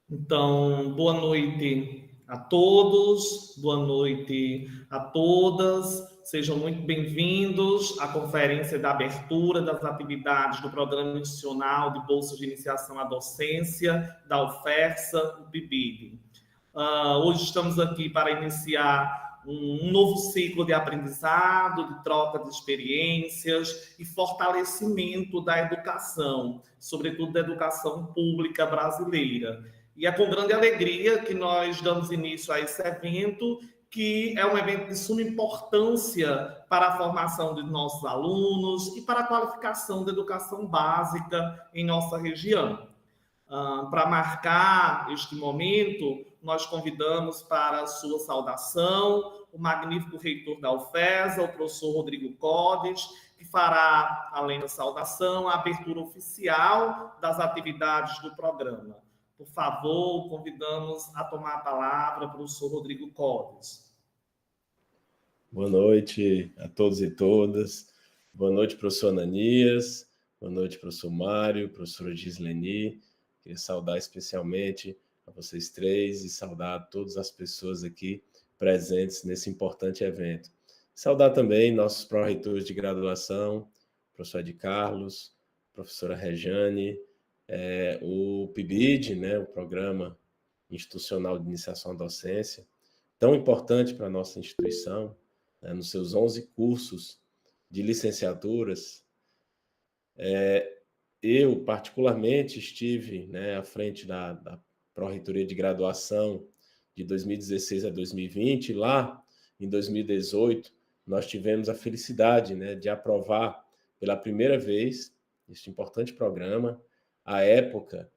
Então, boa noite a todos, boa noite a todas. Sejam muito bem-vindos à conferência da abertura das atividades do Programa Institucional de Bolsa de Iniciação à Docência da UFERSA, o PIBID. Hoje estamos aqui para iniciar um novo ciclo de aprendizado, de troca de experiências e fortalecimento da educação, sobretudo da educação pública brasileira. E é com grande alegria que nós damos início a esse evento, que é um evento de suma importância para a formação de nossos alunos e para a qualificação da educação básica em nossa região. Para marcar este momento, nós convidamos para a sua saudação o magnífico reitor da UFESA, o professor Rodrigo Codes, que fará, além da saudação, a abertura oficial das atividades do programa. Por favor, convidamos a tomar a palavra o professor Rodrigo Codes. Boa noite a todos e todas. Boa noite, professor Ananias. Boa noite, professor Mário, professora Gisleni. Queria saudar especialmente a vocês três e saudar todas as pessoas aqui presentes nesse importante evento. Saudar também nossos pró-reitores de graduação, professor Ed Carlos, professora Rejane, o PIBID, né, o Programa Institucional de Iniciação à Docência, tão importante para a nossa instituição, né, nos seus 11 cursos de licenciaturas. Eu, particularmente, estive, né, à frente da Pró-Reitoria de Graduação de 2016 a 2020. Lá, em 2018, nós tivemos a felicidade, né, de aprovar pela primeira vez este importante programa. À época,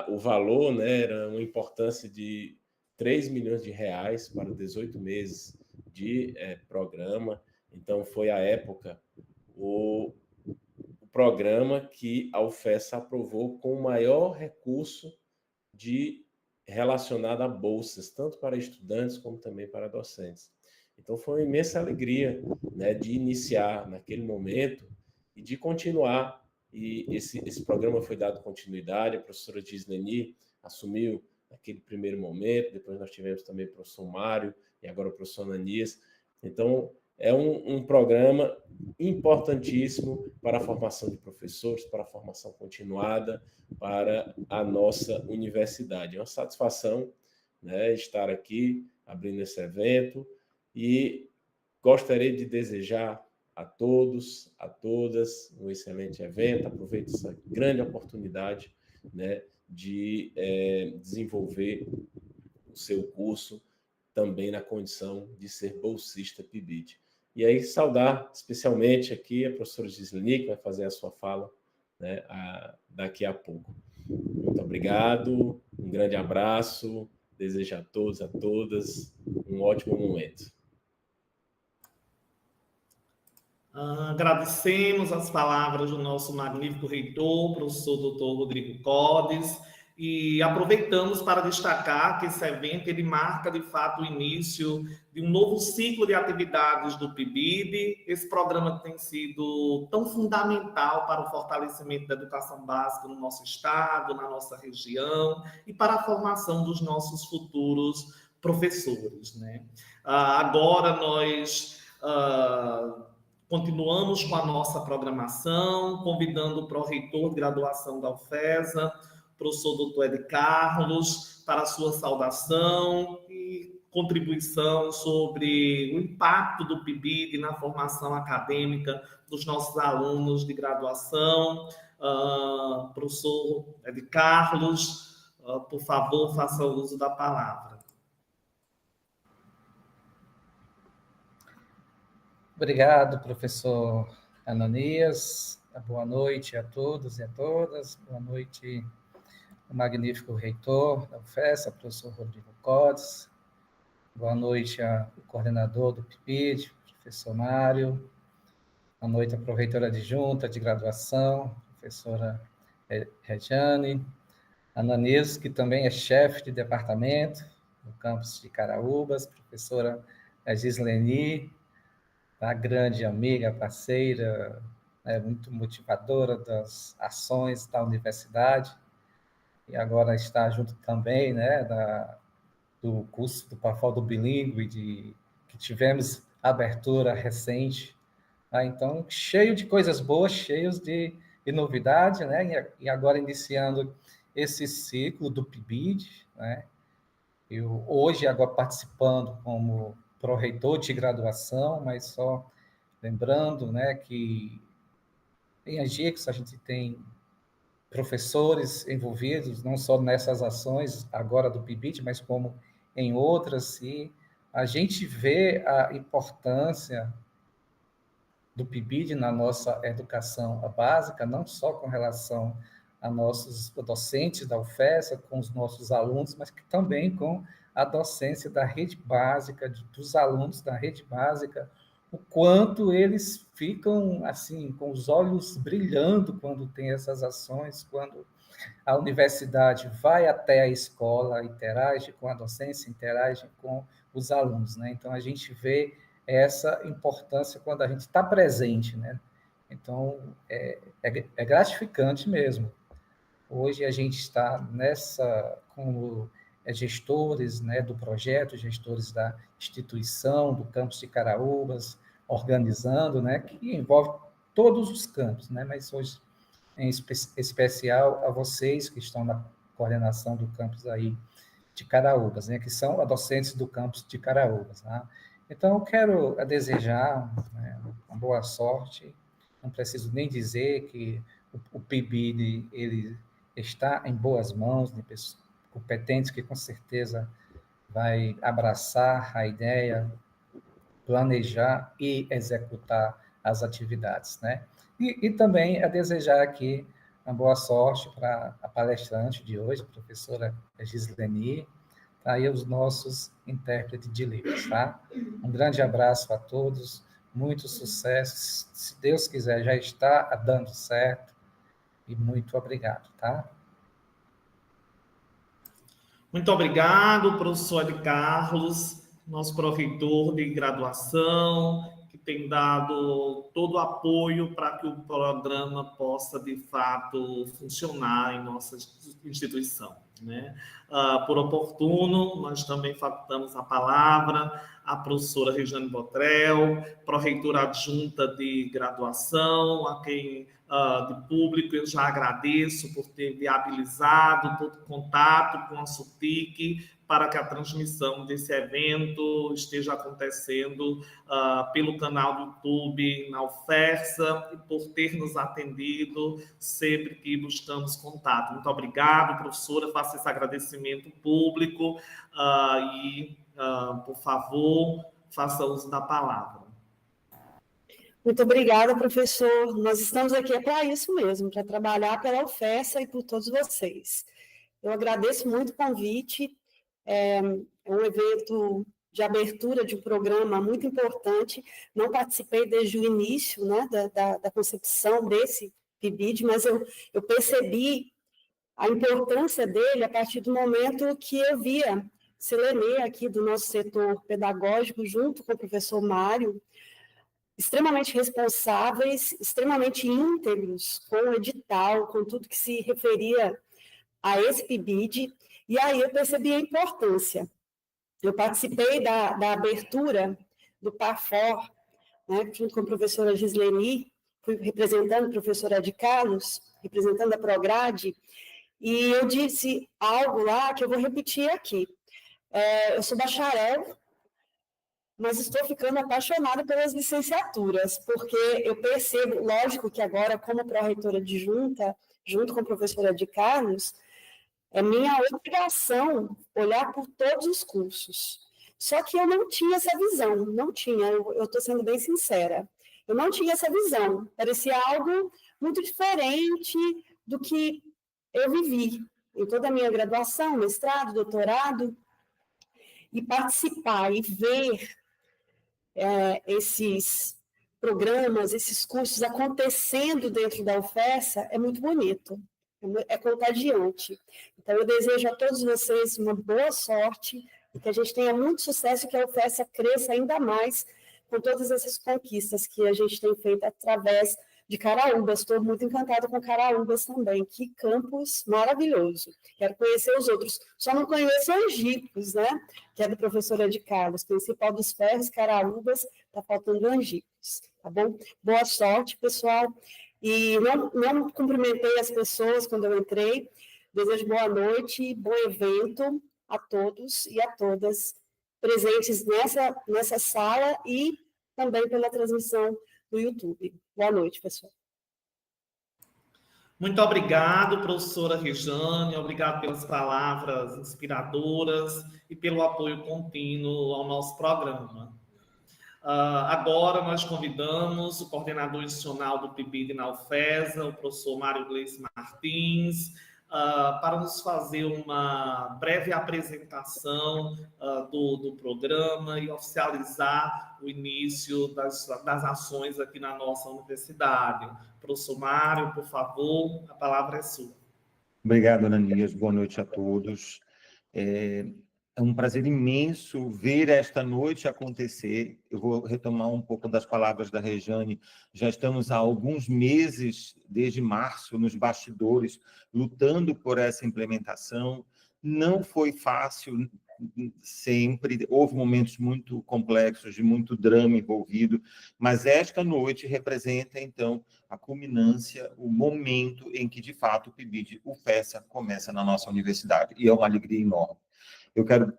o valor, né, era uma importância de R$ 3 milhões para 18 meses de programa. Então, foi à época o programa que a UFESA aprovou com o maior recurso relacionado a bolsas, tanto para estudantes como também para docentes. Então, foi uma imensa alegria, né, de iniciar naquele momento e de continuar. E esse programa foi dado continuidade, a professora Gisleni assumiu naquele primeiro momento, depois nós tivemos também o professor Mário e agora o professor Ananias. Então, é um programa importantíssimo para a formação de professores, para a formação continuada, para a nossa universidade. É uma satisfação, né, estar aqui abrindo esse evento e gostaria de desejar a todos, a todas, um excelente evento. Aproveito essa grande oportunidade, né, de desenvolver o seu curso também na condição de ser bolsista PIBID. E aí, saudar especialmente aqui a professora Gisleni, que vai fazer a sua fala, né, daqui a pouco. Muito obrigado, um grande abraço, desejo a todos, a todas, um ótimo momento. Agradecemos as palavras do nosso magnífico reitor, professor Dr. Rodrigo Codes, e aproveitamos para destacar que esse evento ele marca, de fato, o início de um novo ciclo de atividades do PIBID. Esse programa tem sido tão fundamental para o fortalecimento da educação básica no nosso estado, na nossa região, e para a formação dos nossos futuros professores, né? Agora nós continuamos com a nossa programação, convidando o pró-reitor de graduação da UFESA, professor Dr. Ed Carlos, para a sua saudação e contribuição sobre o impacto do PIBID na formação acadêmica dos nossos alunos de graduação. Professor Ed Carlos, por favor, faça uso da palavra. Obrigado, professor Ananias. Boa noite a todos e a todas. Boa noite, o magnífico reitor da UFESA, professor Rodrigo Codes. Boa noite ao coordenador do PIBID, professor Mário. Boa noite à pró-reitora adjunta de graduação, professora Rejane. Ananias, que também é chefe de departamento no campus de Caraúbas, professora Gisleni, a grande amiga, parceira, muito motivadora das ações da universidade. e agora está junto também, né, do curso do PAFOL do Bilíngue, que tivemos abertura recente. Tá? Então, cheio de coisas boas, cheios de novidade, né? E agora iniciando esse ciclo do PIBID, né? Eu hoje agora participando como pró-reitor de graduação, mas só lembrando, né, que em Agix a gente tem professores envolvidos, não só nessas ações agora do PIBID, mas como em outras, e a gente vê a importância do PIBID na nossa educação básica, não só com relação a nossos docentes da UFESA, com os nossos alunos, mas que também com a docência da rede básica, dos alunos da rede básica, o quanto eles ficam assim com os olhos brilhando quando tem essas ações, quando a universidade vai até a escola, interage com a docência, interage com os alunos, né? Então a gente vê essa importância quando a gente está presente, né? Então é gratificante mesmo. Hoje a gente está como gestores, né, do projeto, gestores da instituição, do campus de Caraúbas, organizando, né, que envolve todos os campos, né, mas hoje, em especial, a vocês que estão na coordenação do campus aí de Caraúbas, né, que são docentes do campus de Caraúbas. Tá? Então, eu quero desejar, né, uma boa sorte, não preciso nem dizer que o PIBID ele está em boas mãos, de pessoas competentes que com certeza vai abraçar a ideia, planejar e executar as atividades, né? E também desejar aqui uma boa sorte para a palestrante de hoje, a professora Gisleni, tá? E os nossos intérpretes de Libras, tá? Um grande abraço a todos, muito sucesso, se Deus quiser, já está dando certo, e muito obrigado, tá? Muito obrigado, professor Ed Carlos, nosso pró-reitor de graduação, que tem dado todo o apoio para que o programa possa, de fato, funcionar em nossa instituição. Né? Por oportuno, nós também facultamos a palavra à professora Regiane Botrel, pró-reitora adjunta de graduação, a quem de público eu já agradeço por ter viabilizado todo o contato com a SUTIC para que a transmissão desse evento esteja acontecendo pelo canal do YouTube na UFESA e por ter nos atendido sempre que buscamos contato. Muito obrigado, professora, faço esse agradecimento público por favor, faça uso da palavra. Muito obrigada, professor. Nós estamos aqui para isso mesmo, para trabalhar pela UFESA e por todos vocês. Eu agradeço muito o convite. É um evento de abertura de um programa muito importante. Não participei desde o início, né, da concepção desse PIBID, mas eu percebi a importância dele a partir do momento que eu via Selene aqui do nosso setor pedagógico, junto com o professor Mário, extremamente responsáveis, extremamente íntegros com o edital, com tudo que se referia a esse PIBID, e aí eu percebi a importância. Eu participei da abertura do PAFOR, né, junto com a professora Gisleni, fui representando a professora Ed Carlos, representando a Prograde, e eu disse algo lá que eu vou repetir aqui. Eu sou bacharel, mas estou ficando apaixonada pelas licenciaturas, porque eu percebo, lógico que agora, como pró-reitora adjunta, junto com a professora Ed Carlos, é minha obrigação olhar por todos os cursos. Só que eu não tinha essa visão, não tinha, eu estou sendo bem sincera. Eu não tinha essa visão, parecia algo muito diferente do que eu vivi em toda a minha graduação, mestrado, doutorado, e participar e ver esses programas, esses cursos acontecendo dentro da UFESA é muito bonito, é contagiante. Então, eu desejo a todos vocês uma boa sorte e que a gente tenha muito sucesso e que a UFESA cresça ainda mais com todas essas conquistas que a gente tem feito através de Caraúbas. Estou muito encantada com Caraúbas também. Que campus maravilhoso. Quero conhecer os outros. Só não conheço Angicos, né? Que é da professora de Carlos. Conheci Pau dos Ferros, Caraúbas, está faltando Angicos, tá bom? Boa sorte, pessoal. E não cumprimentei as pessoas quando eu entrei. Desejo boa noite, bom evento a todos e a todas presentes nessa sala e também pela transmissão do YouTube. Boa noite, pessoal. Muito obrigado, professora Rejane, obrigado pelas palavras inspiradoras e pelo apoio contínuo ao nosso programa. Agora nós convidamos o coordenador institucional do PIBID na UFESA, o professor Mário Gleice Martins, para nos fazer uma breve apresentação do programa e oficializar o início das ações aqui na nossa universidade. Professor Mário, por favor, a palavra é sua. Obrigado, Ananias. Boa noite a todos. É um prazer imenso ver esta noite acontecer. Eu vou retomar um pouco das palavras da Rejane. Já estamos há alguns meses, desde março, nos bastidores, lutando por essa implementação. Não foi fácil sempre, houve momentos muito complexos, de muito drama envolvido, mas esta noite representa, então, a culminância, o momento em que, de fato, o PIBID, o FESA, começa na nossa universidade. E é uma alegria enorme. Eu quero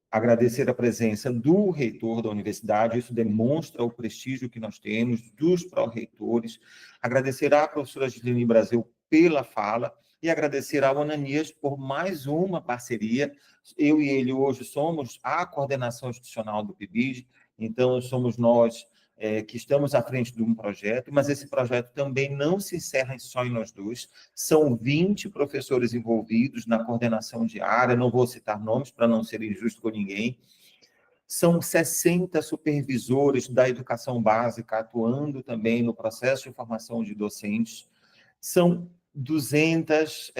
agradecer a presença do reitor da universidade, isso demonstra o prestígio que nós temos, dos pró-reitores, agradecer à professora Gislene Brasil pela fala e agradecer ao Ananias por mais uma parceria. Eu e ele hoje somos a coordenação institucional do PIBID, então somos nós que estamos à frente de um projeto, mas esse projeto também não se encerra só em nós dois. São 20 professores envolvidos na coordenação diária, não vou citar nomes para não ser injusto com ninguém. São 60 supervisores da educação básica atuando também no processo de formação de docentes. São 200,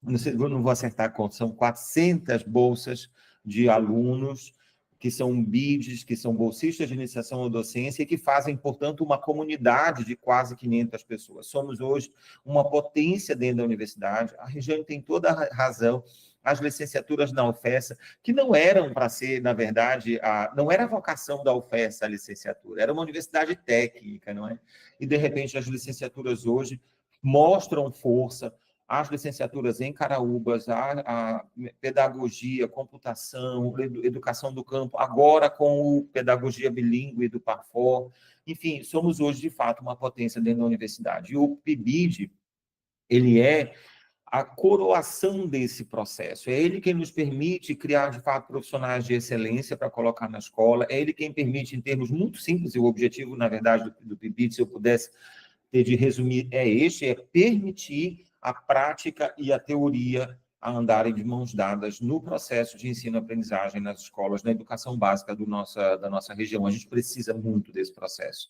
não vou acertar a conta, são 400 bolsas de alunos, que são BIDs, que são bolsistas de iniciação à docência, e que fazem, portanto, uma comunidade de quase 500 pessoas. Somos hoje uma potência dentro da universidade. A Rejane tem toda a razão. As licenciaturas na UFESA, que não eram para ser, na verdade, não era a vocação da UFESA a licenciatura, era uma universidade técnica, não é? E, de repente, as licenciaturas hoje mostram força. As licenciaturas em Caraúbas, a pedagogia, computação, educação do campo, agora com o pedagogia bilíngue do Parfor. Enfim, somos hoje, de fato, uma potência dentro da universidade. E o PIBID, ele é a coroação desse processo. É ele quem nos permite criar, de fato, profissionais de excelência para colocar na escola. É ele quem permite, em termos muito simples, e o objetivo, na verdade, do PIBID, se eu pudesse ter de resumir, é permitir a prática e a teoria a andarem de mãos dadas no processo de ensino-aprendizagem nas escolas, na educação básica da nossa região. A gente precisa muito desse processo.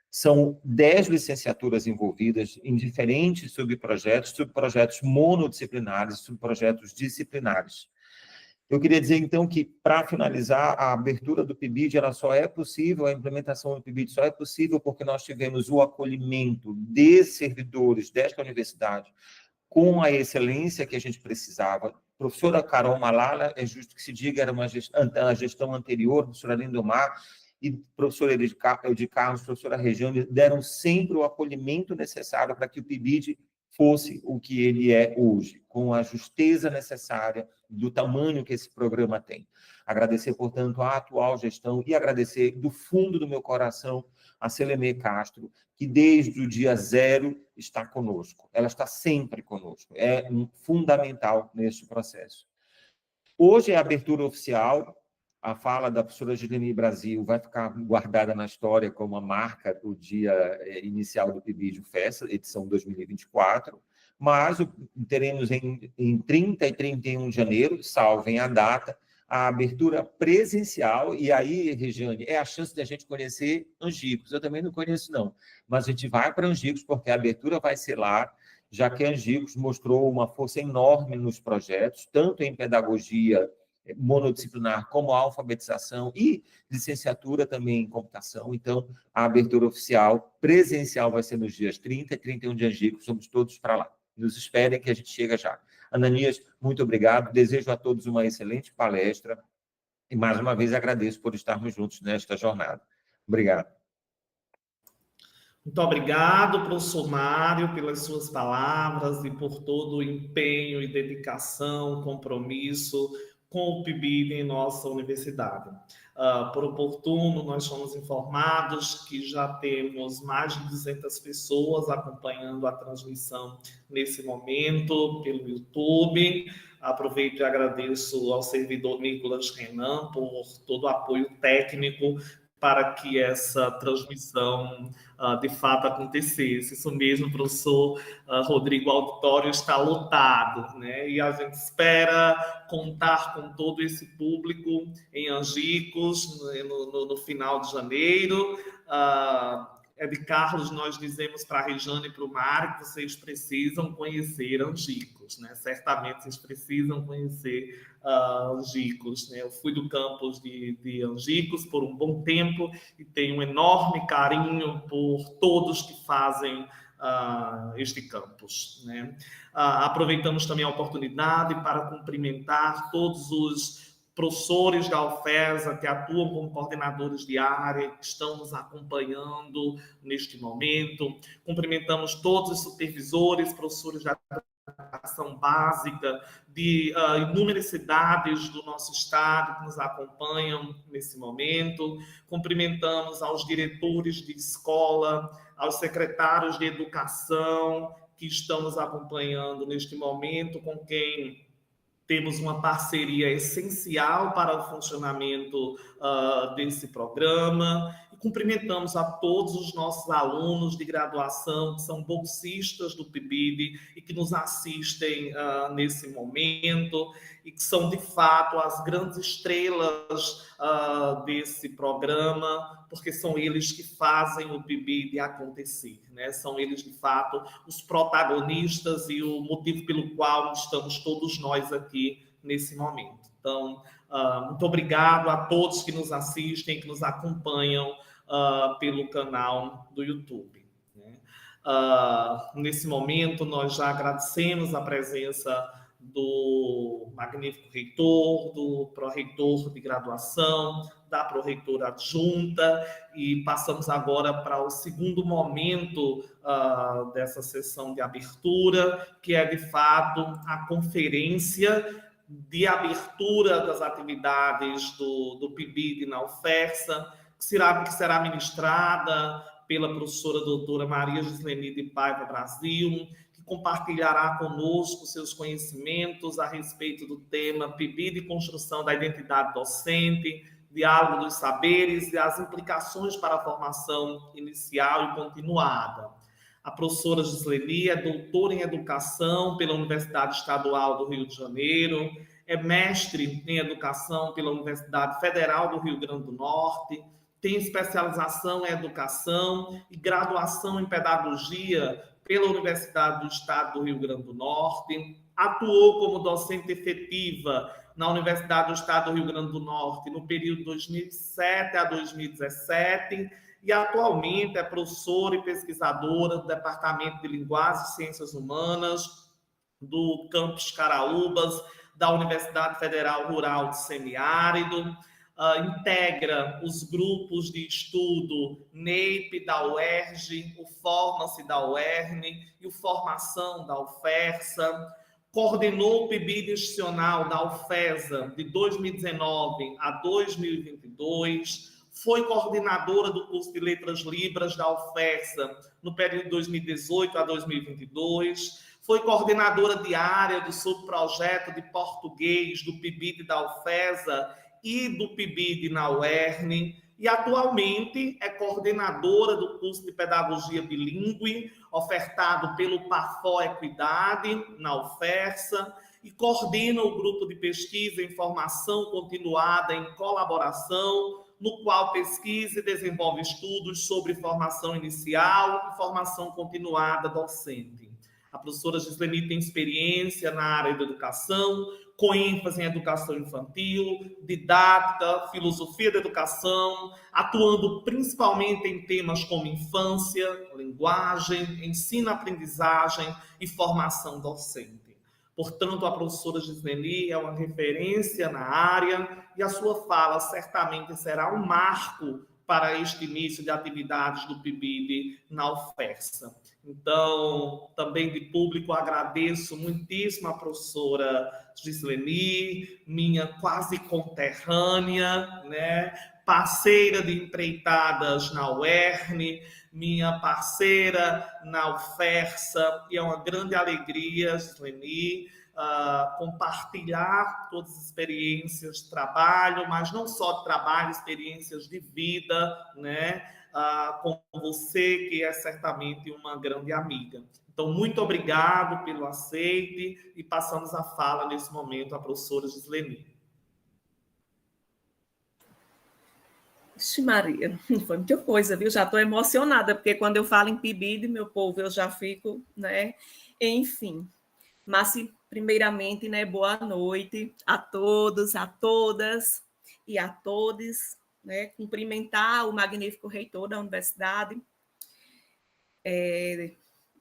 São 10 licenciaturas envolvidas em diferentes subprojetos monodisciplinares, subprojetos disciplinares. Eu queria dizer, então, que, para finalizar, a abertura do PIBID, ela só é possível, a implementação do PIBID só é possível porque nós tivemos o acolhimento de servidores desta universidade com a excelência que a gente precisava. Professora Carol Malala, é justo que se diga, era a gestão anterior, professora Lindomar, e professora de Carlos, professora Rejane, deram sempre o acolhimento necessário para que o PIBID fosse o que ele é hoje, com a justeza necessária do tamanho que esse programa tem. Agradecer, portanto, à atual gestão e agradecer do fundo do meu coração a Selene Castro, que desde o dia 0 está conosco. Ela está sempre conosco. É fundamental neste processo. Hoje é a abertura oficial. A fala da professora Gislene Brasil vai ficar guardada na história como a marca do dia inicial do PIBID FESA, edição 2024, mas teremos em 30 e 31 de janeiro, salvem a data, a abertura presencial, e aí, Rejane, é a chance de a gente conhecer Angicos. Eu também não conheço, não, mas a gente vai para Angicos porque a abertura vai ser lá, já que Angicos mostrou uma força enorme nos projetos, tanto em pedagogia monodisciplinar, como a alfabetização e licenciatura também em computação. Então, a abertura oficial presencial vai ser nos dias 30 e 31 de Angico, somos todos para lá. Nos esperem que a gente chega já. Ananias, muito obrigado, desejo a todos uma excelente palestra e, mais uma vez, agradeço por estarmos juntos nesta jornada. Obrigado. Muito obrigado, professor Mário, pelas suas palavras e por todo o empenho e dedicação, compromisso com o PIBID em nossa universidade. Por oportuno, nós fomos informados que já temos mais de 200 pessoas acompanhando a transmissão nesse momento pelo YouTube. Aproveito e agradeço ao servidor Nicolas Renan por todo o apoio técnico para que essa transmissão de fato acontecesse. Isso mesmo, professor Rodrigo, o auditório está lotado, né? E a gente espera contar com todo esse público em Angicos no final de janeiro. De Carlos, nós dizemos para a Rejane e para o Mário que vocês precisam conhecer Angicos, né? Certamente vocês precisam conhecer Angicos, né? Eu fui do campus de Angicos por um bom tempo e tenho um enorme carinho por todos que fazem este campus, né? Aproveitamos também a oportunidade para cumprimentar todos os professores da UFESA que atuam como coordenadores de área, que estão nos acompanhando neste momento. Cumprimentamos todos os supervisores, professores da educação básica de inúmeras cidades do nosso estado que nos acompanham nesse momento. Cumprimentamos aos diretores de escola, aos secretários de educação que estão nos acompanhando neste momento, com quem temos uma parceria essencial para o funcionamento desse programa. E cumprimentamos a todos os nossos alunos de graduação que são bolsistas do PIBID e que nos assistem nesse momento e que são, de fato, as grandes estrelas desse programa, porque são eles que fazem o PIBID acontecer, né? São eles, de fato, os protagonistas e o motivo pelo qual estamos todos nós aqui nesse momento. Então, muito obrigado a todos que nos assistem, que nos acompanham pelo canal do YouTube, né? Nesse momento, nós já agradecemos a presença do magnífico reitor, do pró-reitor de graduação, da pró-reitora adjunta, e passamos agora para o segundo momento dessa sessão de abertura, que é, de fato, a conferência de abertura das atividades do PIBID na UFESA, que será ministrada pela professora doutora Maria Gisleni de Paiva Brasil, que compartilhará conosco seus conhecimentos a respeito do tema PIBID e construção da identidade docente, diálogo dos saberes e as implicações para a formação inicial e continuada. A professora Gisleni é doutora em Educação pela Universidade Estadual do Rio de Janeiro, é mestre em Educação pela Universidade Federal do Rio Grande do Norte, tem especialização em Educação e graduação em Pedagogia pela Universidade do Estado do Rio Grande do Norte, atuou como docente efetiva na Universidade do Estado do Rio Grande do Norte no período 2007 a 2017 e atualmente é professora e pesquisadora do Departamento de Linguagens e Ciências Humanas do campus Caraúbas da Universidade Federal Rural de Semiárido, integra os grupos de estudo NEIP da UERJ, o Forma-se da UERN e o Formação da UFESA, coordenou o PIBID institucional da UFESA de 2019 a 2022, foi coordenadora do curso de Letras Libras da UFESA no período de 2018 a 2022, foi coordenadora diária do subprojeto de português do PIBID da UFESA e do PIBID na UERN, e atualmente é coordenadora do curso de Pedagogia Bilíngue, ofertado pelo PAFO Equidade, na UFESA, e coordena o grupo de pesquisa em formação continuada em colaboração, no qual pesquisa e desenvolve estudos sobre formação inicial e formação continuada docente. A professora Gisleni tem experiência na área da educação, com ênfase em educação infantil, didática, filosofia da educação, atuando principalmente em temas como infância, linguagem, ensino-aprendizagem e formação docente. Portanto, a professora Gisleni é uma referência na área e a sua fala certamente será um marco para este início de atividades do PIBID na UFESA. Então, também de público, agradeço muitíssimo a professora Gisleni, minha quase conterrânea, né? Parceira de empreitadas na UERN, minha parceira na UFESA, e é uma grande alegria, Gisleni, compartilhar todas as experiências de trabalho, mas não só de trabalho, experiências de vida, né? Com você, que é certamente uma grande amiga. Então, muito obrigado pelo aceite e passamos a fala nesse momento à professora Gisleni. Ixi, Maria, foi muita coisa, viu? Já estou emocionada, porque quando eu falo em PIBID, meu povo, eu já fico, né? Enfim, mas primeiramente, né, boa noite a todos, a todas e a todos, né? Cumprimentar o magnífico reitor da universidade,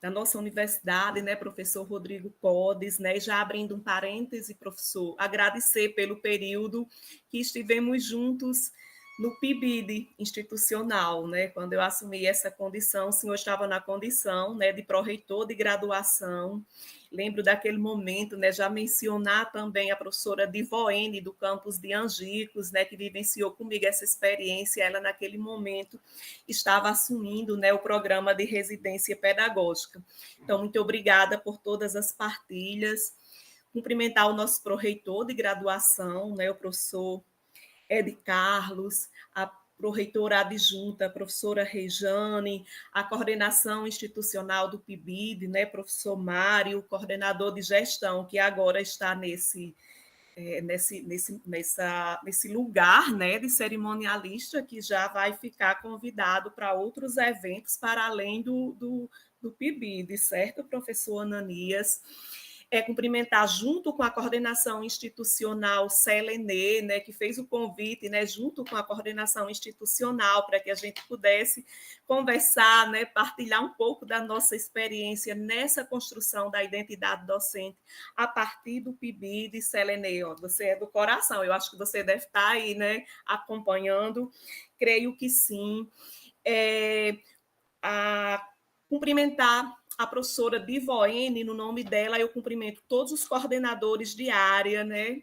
da nossa universidade, né, professor Rodrigo Codes, né? Já abrindo um parêntese, professor, agradecer pelo período que estivemos juntos no PIBID institucional, né? Quando eu assumi essa condição, o senhor estava na condição, né, de pró-reitor de graduação. Lembro daquele momento, né, já mencionar também a professora Divoene, do campus de Angicos, né, que vivenciou comigo essa experiência. Ela, naquele momento, estava assumindo, né, o programa de residência pedagógica. Então, muito obrigada por todas as partilhas. Cumprimentar o nosso pró-reitor de graduação, né, o professor Ed Carlos, a pró-reitora adjunta, a professora Rejane, a coordenação institucional do PIBID, né, professor Mário, coordenador de gestão, que agora está nesse lugar, né, de cerimonialista, que já vai ficar convidado para outros eventos para além do PIBID, certo, professor Ananias? Cumprimentar junto com a coordenação institucional Selenê, né, que fez o convite, né, junto com a coordenação institucional, para que a gente pudesse conversar, né, partilhar um pouco da nossa experiência nessa construção da identidade docente a partir do PIBID. Selenê, ó, você é do coração, eu acho que você deve estar aí, né, acompanhando, creio que sim. Cumprimentar a professora Divoene, no nome dela, eu cumprimento todos os coordenadores de área, né,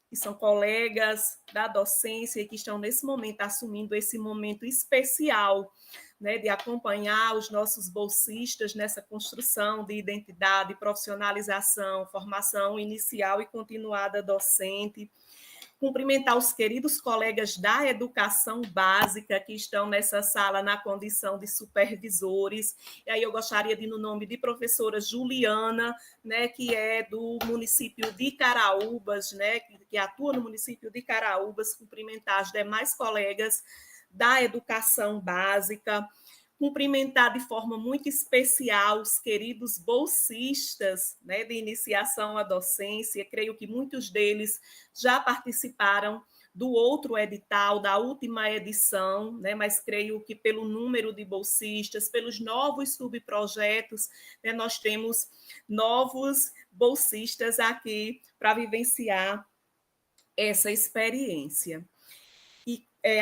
que são colegas da docência e que estão nesse momento assumindo esse momento especial, né, de acompanhar os nossos bolsistas nessa construção de identidade, profissionalização, formação inicial e continuada docente. Cumprimentar os queridos colegas da educação básica que estão nessa sala na condição de supervisores. E aí eu gostaria de, no nome de professora Juliana, né, que é do município de Caraúbas, né, que atua no município de Caraúbas, cumprimentar as demais colegas da educação básica. Cumprimentar de forma muito especial os queridos bolsistas, né, de iniciação à docência. Creio que muitos deles já participaram do outro edital, da última edição, né, mas creio que pelo número de bolsistas, pelos novos subprojetos, né, nós temos novos bolsistas aqui para vivenciar essa experiência.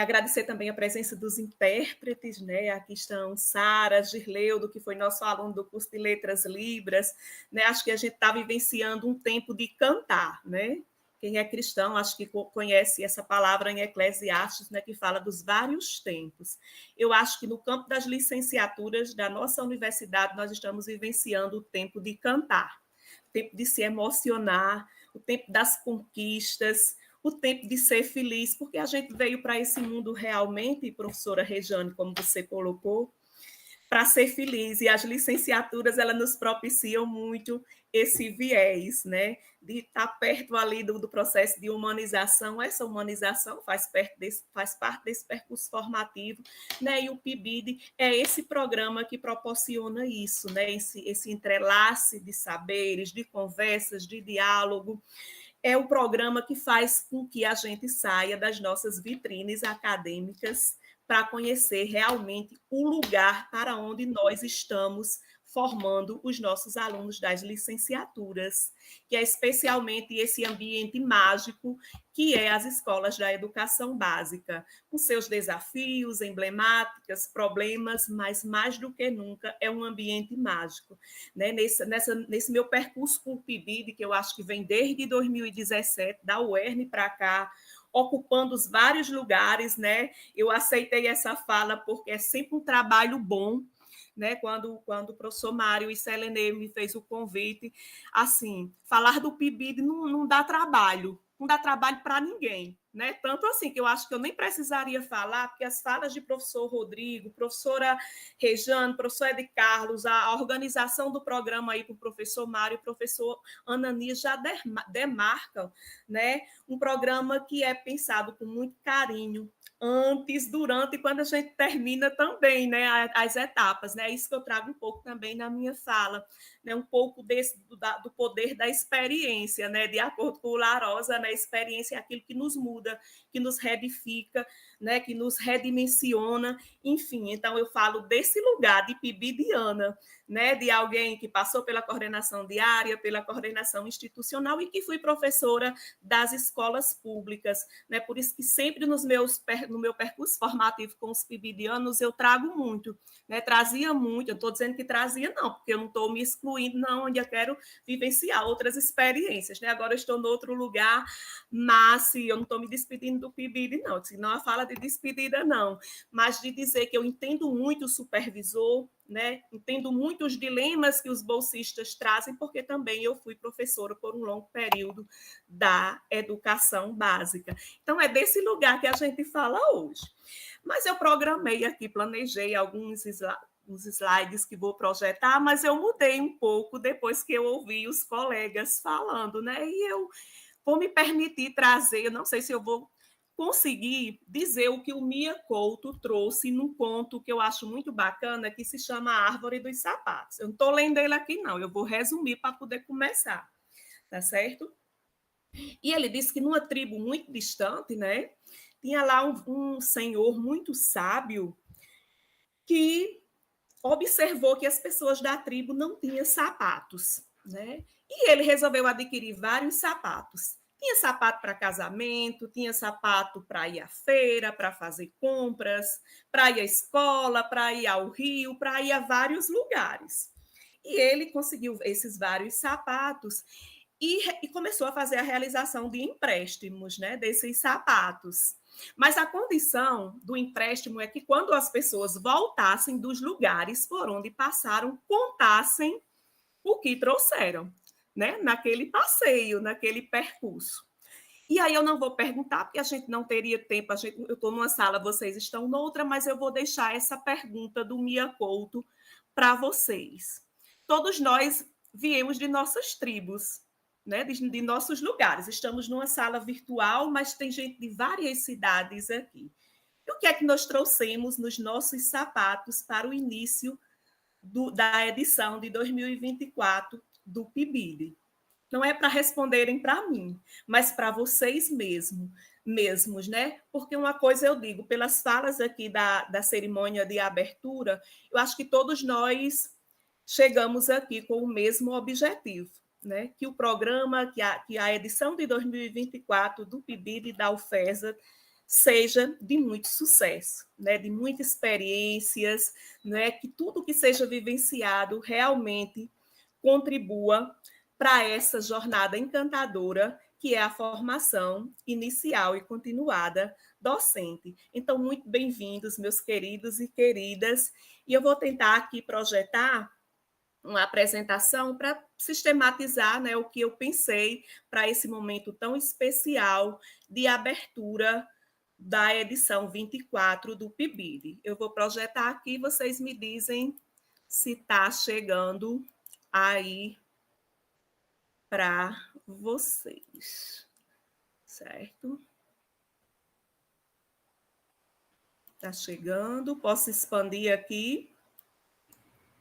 Agradecer também a presença dos intérpretes, né? Aqui estão Sara, Girleudo, que foi nosso aluno do curso de Letras Libras, né? Acho que a gente está vivenciando um tempo de cantar, né? Quem é cristão, acho que conhece essa palavra em Eclesiastes, né? Que fala dos vários tempos. Eu acho que no campo das licenciaturas da nossa universidade, nós estamos vivenciando o tempo de cantar, o tempo de se emocionar, o tempo das conquistas, o tempo de ser feliz, porque a gente veio para esse mundo realmente, professora Rejane, como você colocou, para ser feliz, e as licenciaturas, elas nos propiciam muito esse viés, né, de estar perto ali do processo de humanização. Essa humanização faz parte desse percurso formativo, né, e o PIBID é esse programa que proporciona isso, né, esse entrelace de saberes, de conversas, de diálogo. é o programa que faz com que a gente saia das nossas vitrines acadêmicas para conhecer realmente o lugar para onde nós estamos formando os nossos alunos das licenciaturas, que é especialmente esse ambiente mágico que é as escolas da educação básica, com seus desafios, emblemáticas, problemas, mas mais do que nunca é um ambiente mágico. Né? Nesse meu percurso com o PIBID, que eu acho que vem desde 2017, da UERN para cá, ocupando os vários lugares, né? Eu aceitei essa fala porque é sempre um trabalho bom, né? Quando o professor Mário e Selene me fez o convite, assim, falar do PIBID não dá trabalho, não dá trabalho para ninguém, né? Tanto assim que eu acho que eu nem precisaria falar, porque as falas de professor Rodrigo, professora Rejane, professor Ed Carlos, a organização do programa aí com o professor Mário e o professor Ananias já demarcam, né? Um programa que é pensado com muito carinho, antes, durante e quando a gente termina também, né, as etapas, né, é isso que eu trago um pouco também na minha fala, né, um pouco do poder da experiência, né, de acordo com o Larosa, né, a experiência é aquilo que nos muda, que nos reedifica, né, que nos redimensiona, enfim, então eu falo desse lugar de pibidiana, né, de alguém que passou pela coordenação diária, pela coordenação institucional e que fui professora das escolas públicas, né, por isso que sempre no meu percurso formativo com os pibidianos eu trago muito, né, trazia muito, eu estou dizendo que trazia não, porque eu não estou me excluindo, não, onde eu quero vivenciar outras experiências, né, agora eu estou em outro lugar, mas eu não estou me despedindo do PIBID, não, não é fala de despedida, não, mas de dizer que eu entendo muito o supervisor, né? Entendo muito os dilemas que os bolsistas trazem, porque também eu fui professora por um longo período da educação básica. Então, é desse lugar que a gente fala hoje. Mas eu programei aqui, planejei alguns slides que vou projetar, mas eu mudei um pouco depois que eu ouvi os colegas falando, né? E eu vou me permitir trazer, eu não sei se eu vou conseguir dizer o que o Mia Couto trouxe num conto que eu acho muito bacana, que se chama A Árvore dos Sapatos. Eu não estou lendo ele aqui, não, eu vou resumir para poder começar, tá certo? E ele disse que numa tribo muito distante, né, tinha lá um senhor muito sábio que observou que as pessoas da tribo não tinham sapatos, né? E ele resolveu adquirir vários sapatos. Tinha sapato para casamento, tinha sapato para ir à feira, para fazer compras, para ir à escola, para ir ao rio, para ir a vários lugares. E ele conseguiu esses vários sapatos e começou a fazer a realização de empréstimos, né, desses sapatos. Mas a condição do empréstimo é que quando as pessoas voltassem dos lugares por onde passaram, contassem o que trouxeram, né, naquele passeio, naquele percurso. E aí eu não vou perguntar, porque a gente não teria tempo, eu estou numa sala, vocês estão noutra, mas eu vou deixar essa pergunta do Mia Couto para vocês. Todos nós viemos de nossas tribos, né, de nossos lugares. Estamos numa sala virtual, mas tem gente de várias cidades aqui. E o que é que nós trouxemos nos nossos sapatos para o início da edição de 2024 do PIBID? Não é para responderem para mim, mas para vocês mesmos, né? Porque uma coisa eu digo, pelas falas aqui da cerimônia de abertura, eu acho que todos nós chegamos aqui com o mesmo objetivo, né? Que o programa, que a edição de 2024 do PIBID e da UFESA seja de muito sucesso, né? De muitas experiências, né? Que tudo que seja vivenciado realmente contribua para essa jornada encantadora que é a formação inicial e continuada docente. Então, muito bem-vindos, meus queridos e queridas, e eu vou tentar aqui projetar uma apresentação para sistematizar, né, o que eu pensei para esse momento tão especial de abertura da edição 24 do PIBID. Eu vou projetar aqui, vocês me dizem se está chegando aí para vocês, certo? Está chegando, posso expandir aqui?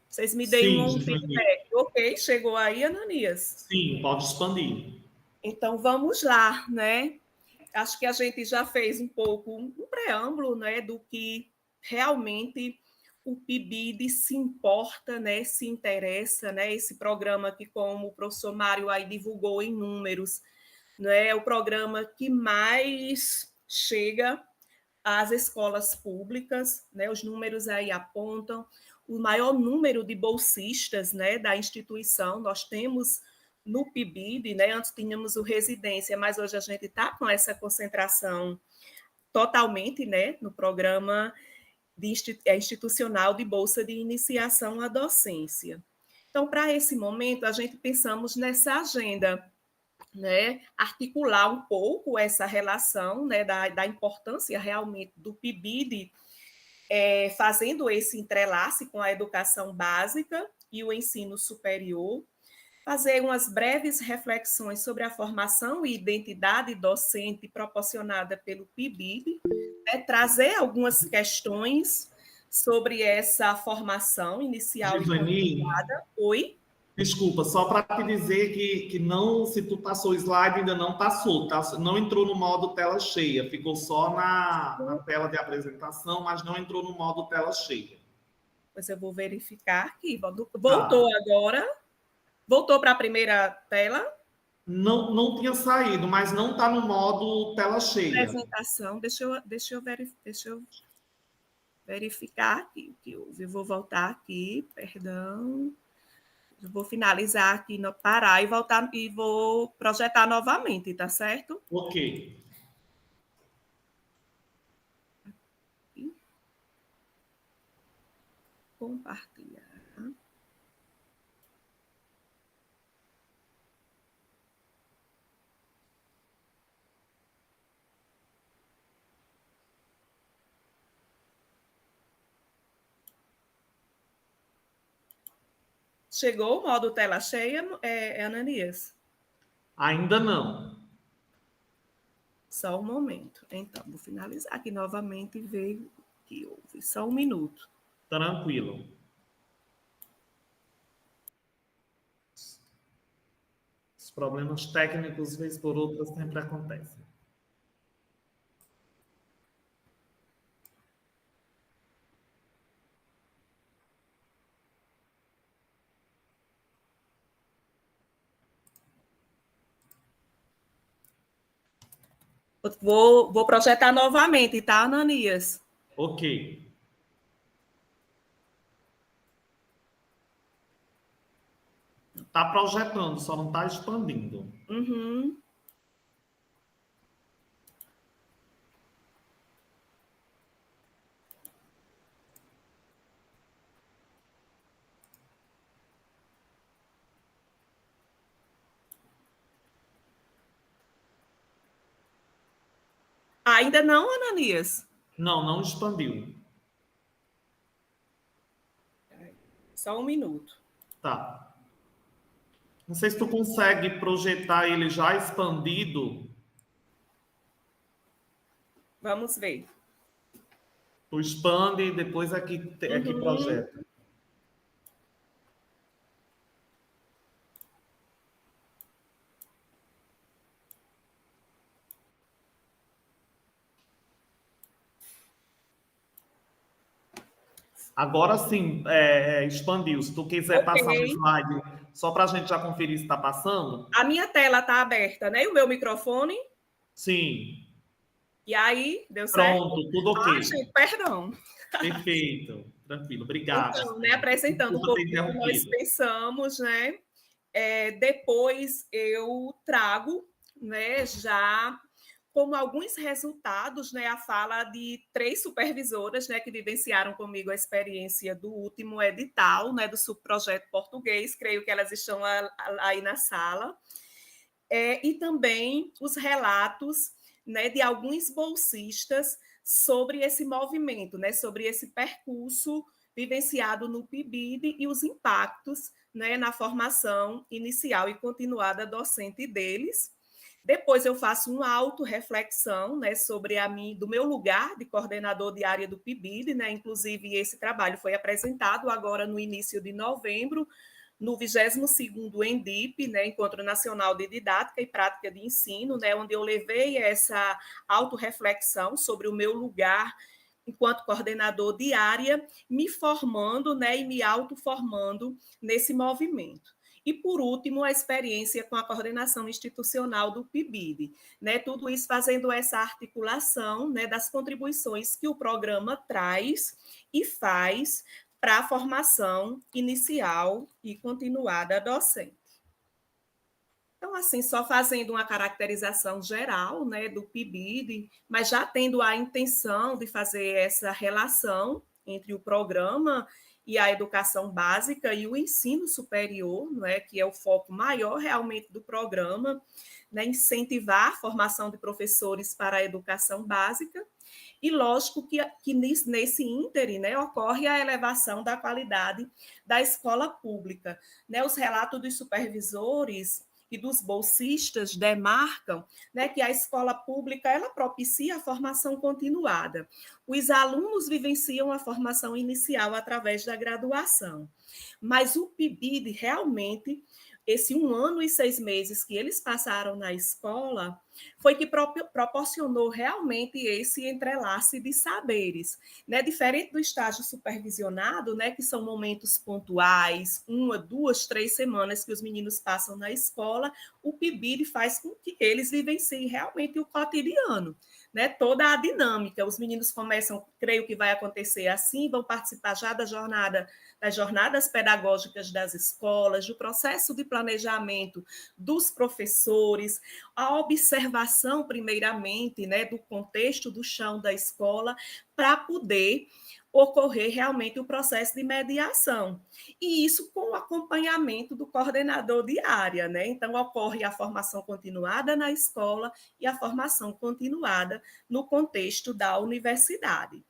Vocês me deem um feedback. Ok, chegou aí, Ananias? Sim, pode expandir. Então, vamos lá, né? Acho que a gente já fez um pouco um preâmbulo, né, do que realmente o PIBID se importa, né, se interessa, né, esse programa que, como o professor Mário aí divulgou em números, né, é o programa que mais chega às escolas públicas, né, os números aí apontam o maior número de bolsistas, né, da instituição. Nós temos no PIBID, né, antes tínhamos o residência, mas hoje a gente está com essa concentração totalmente, né, no programa institucional de bolsa de iniciação à docência. Então, para esse momento, a gente pensamos nessa agenda, né, articular um pouco essa relação, né, da importância realmente do PIBID, fazendo esse entrelace com a educação básica e o ensino superior, fazer umas breves reflexões sobre a formação e identidade docente proporcionada pelo PIBID, né, trazer algumas questões sobre essa formação inicial e continuada. Oi? Desculpa, só para te dizer que não, se tu passou o slide, ainda não passou, tá? Não entrou no modo tela cheia, ficou só na tela de apresentação, mas não entrou no modo tela cheia. Pois eu vou verificar aqui. Voltou agora? Voltou para a primeira tela? Não tinha saído, mas não está no modo tela cheia. Apresentação, deixa eu verificar aqui o que houve. Vou voltar aqui, perdão. Eu vou finalizar aqui, parar e voltar e vou projetar novamente, tá certo? Ok. Compartilhar. Chegou o modo tela cheia, Ananias? Ainda não. Só um momento. Então, vou finalizar aqui novamente e ver o que houve. Só um minuto. Tranquilo. Os problemas técnicos, vez por outra, sempre acontecem. Vou projetar novamente, tá, Ananias? Ok. Está projetando, só não está expandindo. Uhum. Ainda não, Ananias? Não expandiu. Só um minuto. Tá. Não sei se tu consegue projetar ele já expandido. Vamos ver. Tu expande e depois é que projeta. Agora sim, expandiu. Se tu quiser passar um slide, só para a gente já conferir se está passando. A minha tela está aberta, né? E o meu microfone? Sim. E aí, deu certo? Pronto, tudo ok. Gente, perdão. Perfeito, tranquilo, obrigado. Então, né, apresentando um pouquinho o que nós pensamos, né? Depois eu trago, né, já como alguns resultados, né, a fala de 3 supervisoras, né, que vivenciaram comigo a experiência do último edital, né, do subprojeto português, creio que elas estão aí na sala, e também os relatos, né, de alguns bolsistas sobre esse movimento, né, sobre esse percurso vivenciado no PIBID e os impactos, né, na formação inicial e continuada docente deles. Depois eu faço uma autorreflexão, né, sobre do meu lugar de coordenador de área do PIBID, né, inclusive esse trabalho foi apresentado agora no início de novembro, no 22º ENDIP, né, Encontro Nacional de Didática e Prática de Ensino, né, onde eu levei essa autorreflexão sobre o meu lugar enquanto coordenador de área, me formando, né, e me autoformando nesse movimento. E, por último, a experiência com a coordenação institucional do PIBID, né, tudo isso fazendo essa articulação, né, das contribuições que o programa traz e faz para a formação inicial e continuada docente. Então, assim, só fazendo uma caracterização geral, né, do PIBID, mas já tendo a intenção de fazer essa relação entre o programa e a educação básica e o ensino superior, né, que é o foco maior realmente do programa, né, incentivar a formação de professores para a educação básica. E lógico que nesse ínterim, né, ocorre a elevação da qualidade da escola pública. Né, os relatos dos supervisores e dos bolsistas demarcam, né, que a escola pública ela propicia a formação continuada. Os alunos vivenciam a formação inicial através da graduação, mas o PIBID realmente, esse 1 ano e 6 meses que eles passaram na escola, foi que proporcionou realmente esse entrelace de saberes, né? Diferente do estágio supervisionado, né? Que são momentos pontuais, 1, 2, 3 semanas que os meninos passam na escola, o PIBID faz com que eles vivenciem realmente o cotidiano, né? Toda a dinâmica. Os meninos começam, creio que vai acontecer assim, vão participar já das jornadas pedagógicas das escolas, do processo de planejamento dos professores, a observação, primeiramente, né, do contexto do chão da escola, para poder ocorrer realmente o processo de mediação. E isso com o acompanhamento do coordenador de área, né? Então, ocorre a formação continuada na escola e a formação continuada no contexto da universidade.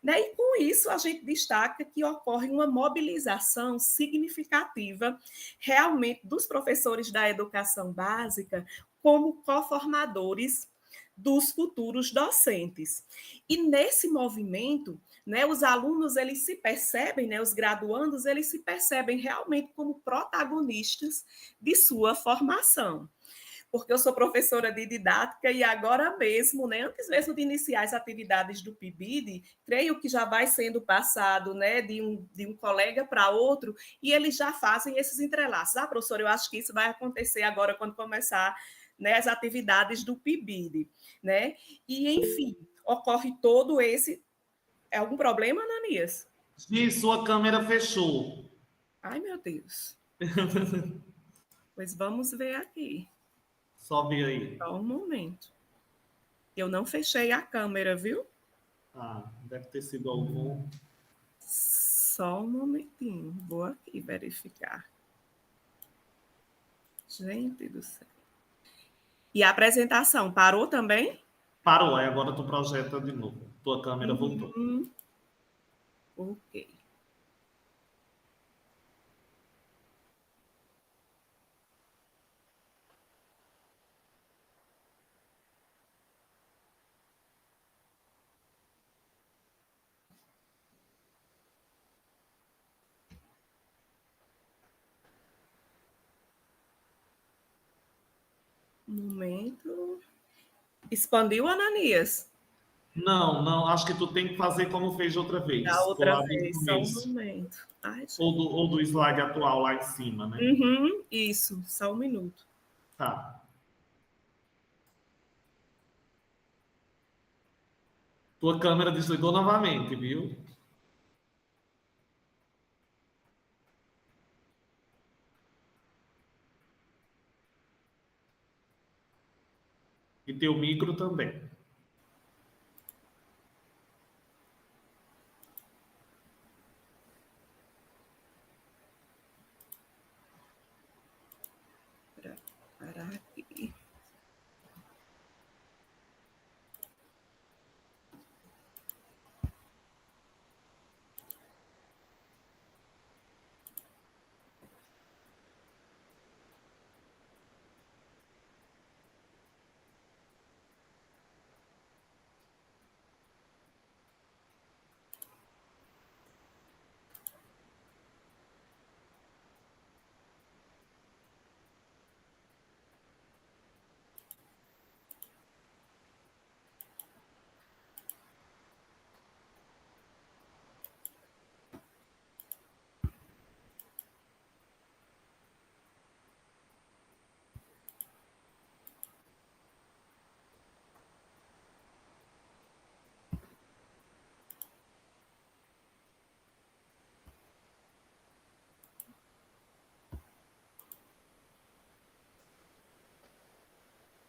Né? E com isso, a gente destaca que ocorre uma mobilização significativa realmente dos professores da educação básica como coformadores dos futuros docentes. E nesse movimento, né, os alunos eles se percebem, né, os graduandos eles se percebem realmente como protagonistas de sua formação. Porque eu sou professora de didática e agora mesmo, né, antes mesmo de iniciar as atividades do PIBID, creio que já vai sendo passado, né, de um colega para outro, e eles já fazem esses entrelaços. Ah, professora, eu acho que isso vai acontecer agora quando começar, né, as atividades do PIBID, né? E, enfim, ocorre todo esse... É algum problema, Ananias? Gi, sua câmera fechou. Ai, meu Deus. Pois vamos ver aqui. Só vi aí. Só um momento. Eu não fechei a câmera, viu? Ah, deve ter sido algum. Só um momentinho. Vou aqui verificar. Gente do céu. E a apresentação parou também? Parou, aí agora tu projeta de novo. Tua câmera voltou. Ok. Um momento. Expandiu, Ananias? Não, acho que tu tem que fazer como fez outra vez. Da outra Colar desde o vez, só um começo. momento. Ai, Ou do slide atual lá em cima, né? isso, só um minuto. Tá. Tua câmera desligou novamente, viu? E teu micro também. Parar aqui.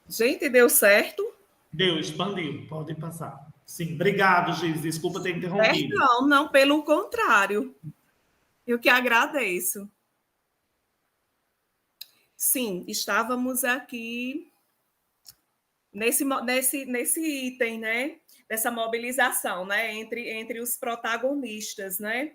Gente, deu certo? Deu, expandiu. Pode passar. Sim, obrigado, Giz. Desculpa ter interrompido. Perdão, não, pelo contrário. Eu que agradeço. Sim, estávamos aqui nesse item, né? Dessa mobilização, né? Entre os protagonistas, né?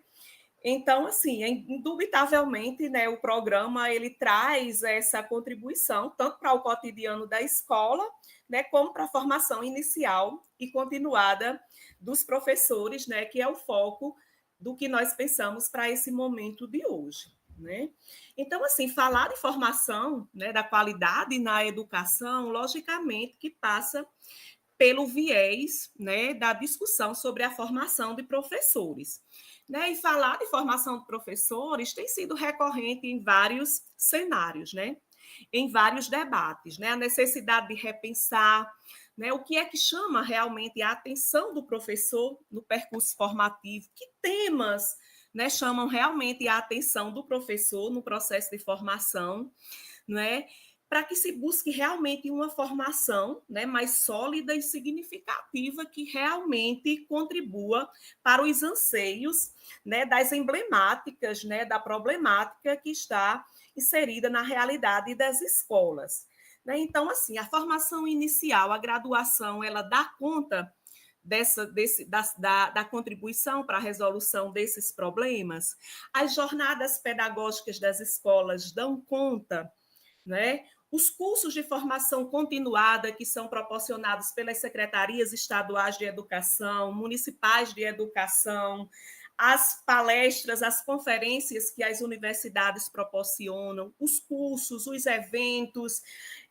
Então, assim, indubitavelmente, né, o programa ele traz essa contribuição tanto para o cotidiano da escola, né, como para a formação inicial e continuada dos professores, né, que é o foco do que nós pensamos para esse momento de hoje, né? Então, assim, falar de formação, né, da qualidade na educação, logicamente que passa pelo viés, né, da discussão sobre a formação de professores. Né? E falar de formação de professores tem sido recorrente em vários cenários, né? Em vários debates. Né? A necessidade de repensar, né, o que é que chama realmente a atenção do professor no percurso formativo, que temas, né, chamam realmente a atenção do professor no processo de formação, né? Para que se busque realmente uma formação, né, mais sólida e significativa que realmente contribua para os anseios, né, das emblemáticas, né, da problemática que está inserida na realidade das escolas. Né? Então, assim, a formação inicial, a graduação, ela dá conta da contribuição para a resolução desses problemas. As jornadas pedagógicas das escolas dão conta, né? Os cursos de formação continuada que são proporcionados pelas secretarias estaduais de educação, municipais de educação, as palestras, as conferências que as universidades proporcionam, os cursos, os eventos,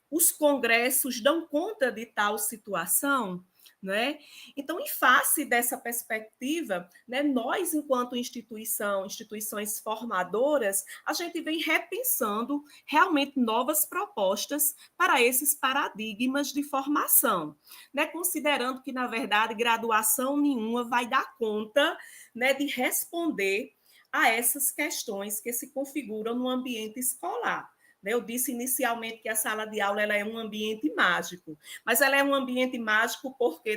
os congressos dão conta de tal situação? Né? Então, em face dessa perspectiva, né, nós, enquanto instituições formadoras, a gente vem repensando realmente novas propostas para esses paradigmas de formação, né, considerando que, na verdade, graduação nenhuma vai dar conta, né, de responder a essas questões que se configuram no ambiente escolar. Eu disse inicialmente que a sala de aula ela é um ambiente mágico, mas ela é um ambiente mágico porque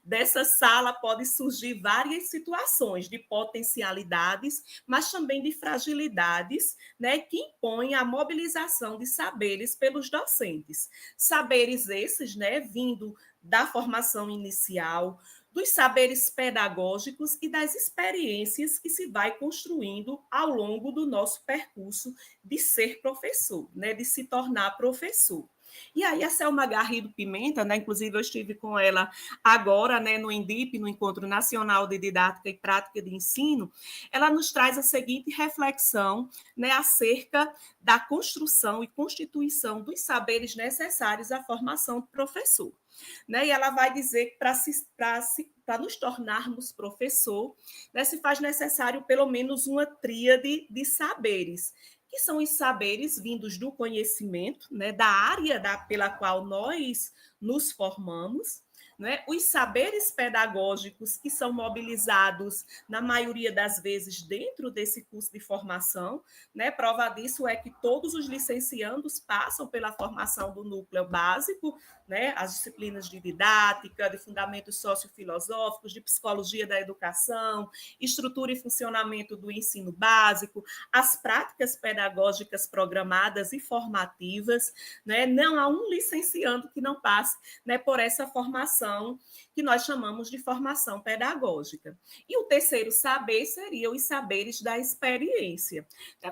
dessa sala pode surgir várias situações de potencialidades, mas também de fragilidades, né, que impõem a mobilização de saberes pelos docentes. Saberes esses, né, vindo da formação inicial, dos saberes pedagógicos e das experiências que se vai construindo ao longo do nosso percurso de ser professor, né, de se tornar professor. E aí a Selma Garrido Pimenta, né, inclusive eu estive com ela agora, né, no ENDIP, no Encontro Nacional de Didática e Prática de Ensino, ela nos traz a seguinte reflexão, né, acerca da construção e constituição dos saberes necessários à formação do professor. Né? E ela vai dizer que para nos tornarmos professor, né, se faz necessário pelo menos uma tríade de saberes, que são os saberes vindos do conhecimento, né, da área pela qual nós nos formamos, né, os saberes pedagógicos que são mobilizados, na maioria das vezes, dentro desse curso de formação. Né, prova disso é que todos os licenciandos passam pela formação do núcleo básico, né, as disciplinas de didática, de fundamentos sociofilosóficos, de psicologia da educação, estrutura e funcionamento do ensino básico, as práticas pedagógicas programadas e formativas. Né, não há um licenciando que não passe, né, por essa formação que nós chamamos de formação pedagógica. E o terceiro saber seriam os saberes da experiência.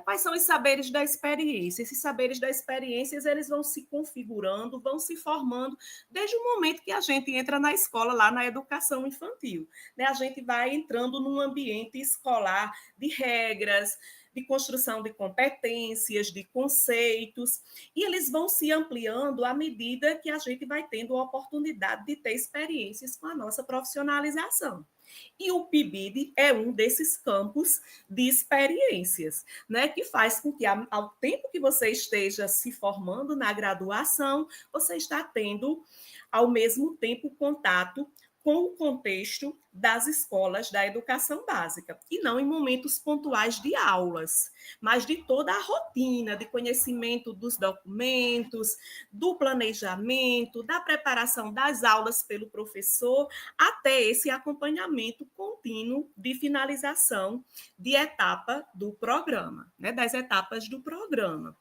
Quais são os saberes da experiência? Esses saberes da experiência, eles vão se configurando, vão se formando desde o momento que a gente entra na escola, lá na educação infantil. Né? A gente vai entrando num ambiente escolar de regras, de construção de competências, de conceitos, e eles vão se ampliando à medida que a gente vai tendo a oportunidade de ter experiências com a nossa profissionalização. E o PIBID é um desses campos de experiências, né, que faz com que, ao tempo que você esteja se formando na graduação, você está tendo, ao mesmo tempo, contato com o contexto das escolas da educação básica, e não em momentos pontuais de aulas, mas de toda a rotina de conhecimento dos documentos, do planejamento, da preparação das aulas pelo professor, até esse acompanhamento contínuo de finalização de etapa do programa, né, das etapas do programa.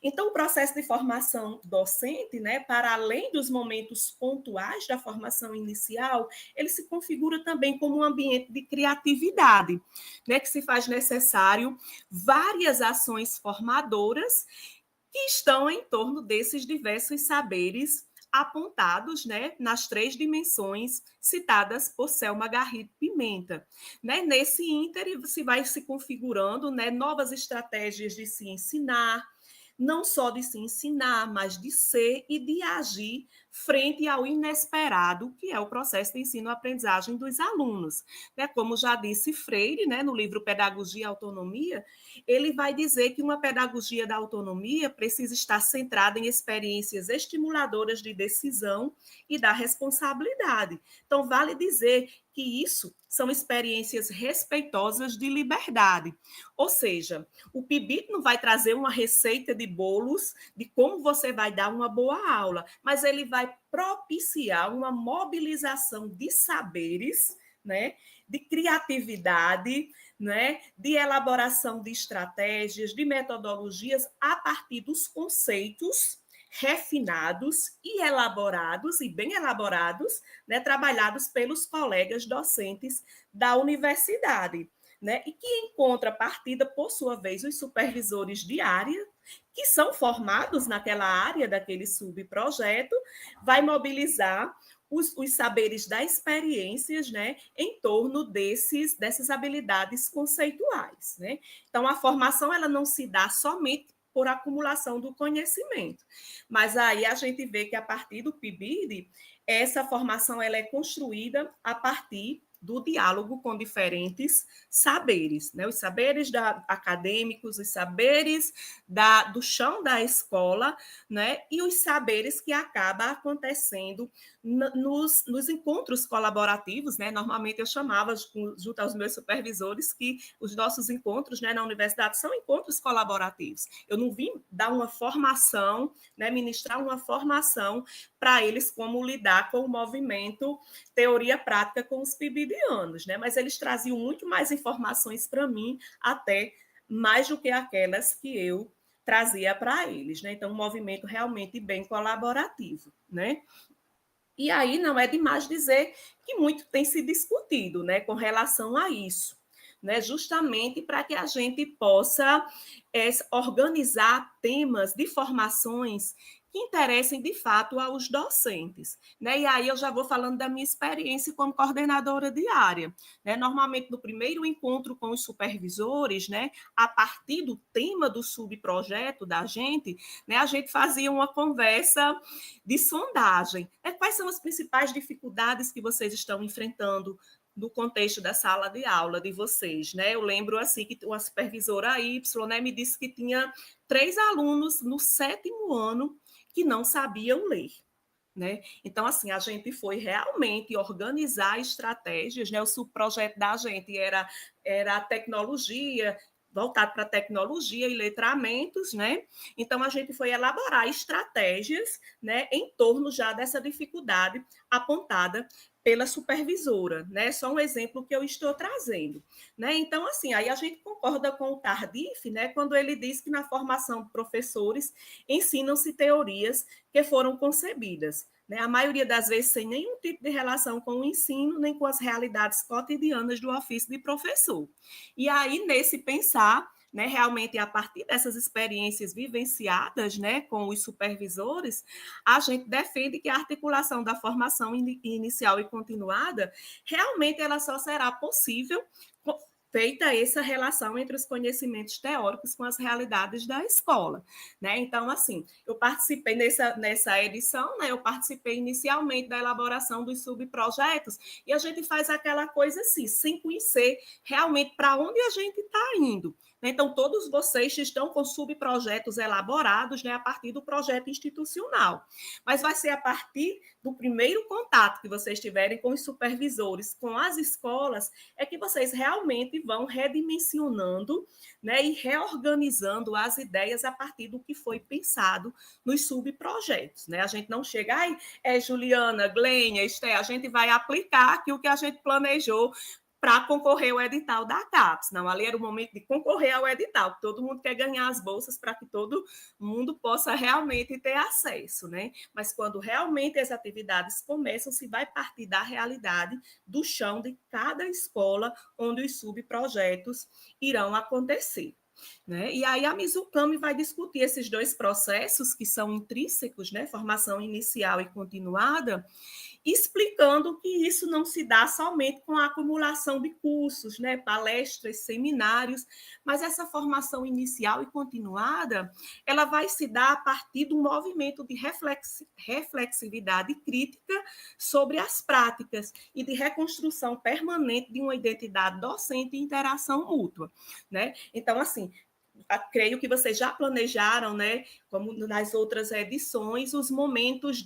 Então, o processo de formação docente, né, para além dos momentos pontuais da formação inicial, ele se configura também como um ambiente de criatividade, né, que se faz necessário várias ações formadoras que estão em torno desses diversos saberes apontados, né, nas 3 dimensões citadas por Selma Garrido Pimenta. Né? Nesse ínter, se vai se configurando, né, novas estratégias de se ensinar, não só de se ensinar, mas de ser e de agir frente ao inesperado, que é o processo de ensino-aprendizagem dos alunos. Né? Como já disse Freire, né, no livro Pedagogia e Autonomia, ele vai dizer que uma pedagogia da autonomia precisa estar centrada em experiências estimuladoras de decisão e da responsabilidade. Então, vale dizer que isso são experiências respeitosas de liberdade. Ou seja, o PIBIT não vai trazer uma receita de bolos de como você vai dar uma boa aula, mas ele vai propiciar uma mobilização de saberes, né, de criatividade, né, de elaboração de estratégias, de metodologias a partir dos conceitos refinados e elaborados, e bem elaborados, né, trabalhados pelos colegas docentes da universidade, né, e que em contrapartida, por sua vez, os supervisores de área, que são formados naquela área daquele subprojeto, vai mobilizar os saberes das experiências, né, em torno dessas habilidades conceituais, né? Então, a formação ela não se dá somente por acumulação do conhecimento. Mas aí a gente vê que a partir do PIBID, essa formação ela é construída a partir do diálogo com diferentes saberes, né? Os saberes acadêmicos, os saberes do chão da escola, né? E os saberes que acabam acontecendo nos encontros colaborativos, né? Normalmente eu chamava, junto aos meus supervisores, que os nossos encontros, né, na universidade são encontros colaborativos. Eu não vim dar uma formação, né, ministrar uma formação para eles como lidar com o movimento teoria prática com os PIBidianos, né? Mas eles traziam muito mais informações para mim, até mais do que aquelas que eu trazia para eles, né? Então, um movimento realmente bem colaborativo, né? E aí não é demais dizer que muito tem se discutido, né, com relação a isso, né, justamente para que a gente possa organizar temas de formações que interessem de fato aos docentes, né? E aí eu já vou falando da minha experiência como coordenadora de área, né? Normalmente no primeiro encontro com os supervisores, né, a partir do tema do subprojeto da gente, né, a gente fazia uma conversa de sondagem, né? Quais são as principais dificuldades que vocês estão enfrentando no contexto da sala de aula de vocês, né? Eu lembro assim que uma supervisora Y, né, me disse que tinha 3 alunos no 7º ano que não sabiam ler, né? Então, assim, a gente foi realmente organizar estratégias, né? O subprojeto da gente era a tecnologia, voltado para tecnologia e letramentos, né? Então, a gente foi elaborar estratégias, né, em torno já dessa dificuldade apontada pela supervisora, né? Só um exemplo que eu estou trazendo, né? Então, assim, aí a gente concorda com o Tardif, né, quando ele diz que na formação de professores ensinam-se teorias que foram concebidas, né, a maioria das vezes sem nenhum tipo de relação com o ensino, nem com as realidades cotidianas do ofício de professor. E aí, nesse pensar, né, realmente a partir dessas experiências vivenciadas, né, com os supervisores, a gente defende que a articulação da formação inicial e continuada, realmente ela só será possível feita essa relação entre os conhecimentos teóricos com as realidades da escola, né? Então, assim, eu participei nessa edição, né? Eu participei inicialmente da elaboração dos subprojetos e a gente faz aquela coisa assim, sem conhecer realmente para onde a gente está indo, Então, todos vocês estão com subprojetos elaborados, né, a partir do projeto institucional. Mas vai ser a partir do primeiro contato que vocês tiverem com os supervisores, com as escolas, é que vocês realmente vão redimensionando, né, e reorganizando as ideias a partir do que foi pensado nos subprojetos. Né? A gente não chega, Juliana, Glênia, Esté, a gente vai aplicar aqui o que a gente planejou para concorrer ao edital da CAPES. Não, ali era o momento de concorrer ao edital, que todo mundo quer ganhar as bolsas para que todo mundo possa realmente ter acesso, né? Mas quando realmente as atividades começam, se vai partir da realidade do chão de cada escola onde os subprojetos irão acontecer. Né? E aí a Mizukami vai discutir esses dois processos que são intrínsecos, né? Formação inicial e continuada, explicando que isso não se dá somente com a acumulação de cursos, né? Palestras, seminários, mas essa formação inicial e continuada, ela vai se dar a partir do movimento de reflexividade crítica sobre as práticas e de reconstrução permanente de uma identidade docente e interação mútua, né? Então, assim, creio que vocês já planejaram, né, como nas outras edições, os momentos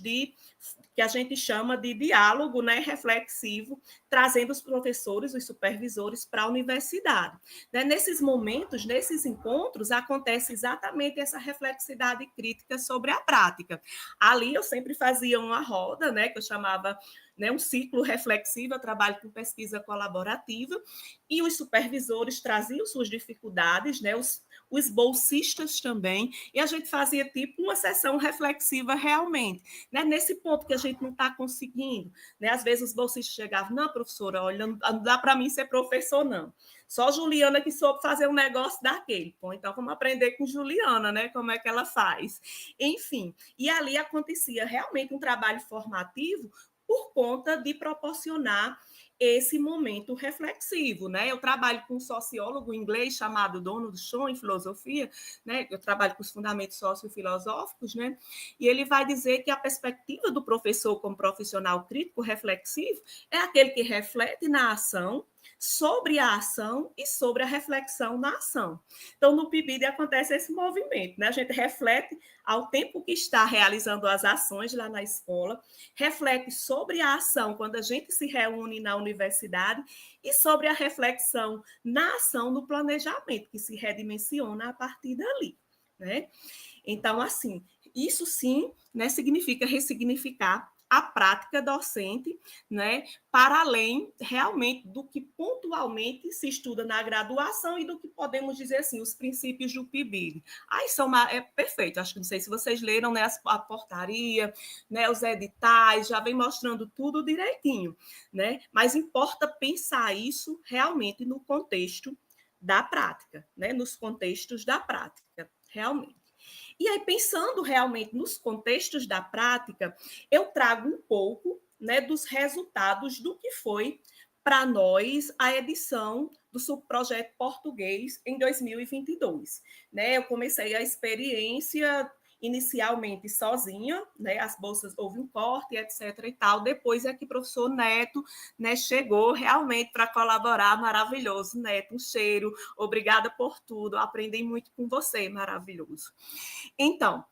que a gente chama de diálogo, né, reflexivo, trazendo os professores, os supervisores para a universidade. Né? Nesses momentos, nesses encontros, acontece exatamente essa reflexividade crítica sobre a prática. Ali eu sempre fazia uma roda, né, que eu chamava, né, um ciclo reflexivo, eu trabalho com pesquisa colaborativa, e os supervisores traziam suas dificuldades, né, os bolsistas também, e a gente fazia tipo uma sessão reflexiva realmente, né? Nesse ponto que a gente não está conseguindo, né? Às vezes os bolsistas chegavam, não, professora, olha, não dá para mim ser professor, não. Só Juliana que soube fazer um negócio daquele. Bom, então vamos aprender com Juliana, né? Como é que ela faz. Enfim, e ali acontecia realmente um trabalho formativo por conta de proporcionar esse momento reflexivo, né? Eu trabalho com um sociólogo inglês chamado Donald Shaw, em filosofia, né? Eu trabalho com os fundamentos sociofilosóficos, né? E ele vai dizer que a perspectiva do professor como profissional crítico reflexivo é aquele que reflete na ação, sobre a ação e sobre a reflexão na ação. Então, no PIBID acontece esse movimento, né? A gente reflete ao tempo que está realizando as ações lá na escola, reflete sobre a ação quando a gente se reúne na universidade e sobre a reflexão na ação no planejamento, que se redimensiona a partir dali, né? Então, assim, isso sim, né, significa ressignificar a prática docente, né, para além realmente do que pontualmente se estuda na graduação e do que podemos dizer assim, os princípios do PIBID. Aí é perfeito, acho que não sei se vocês leram, né, a portaria, né, os editais, já vem mostrando tudo direitinho, né, mas importa pensar isso realmente no contexto da prática, né, nos contextos da prática, realmente. E aí, pensando realmente nos contextos da prática, eu trago um pouco, né, dos resultados do que foi para nós a edição do subprojeto português em 2022. Né? Eu comecei a experiência inicialmente sozinha, né? As bolsas, houve um corte, etc. e tal. Depois é que o professor Neto, né, chegou realmente para colaborar, maravilhoso. Neto, um cheiro, obrigada por tudo, aprendi muito com você, maravilhoso. Então,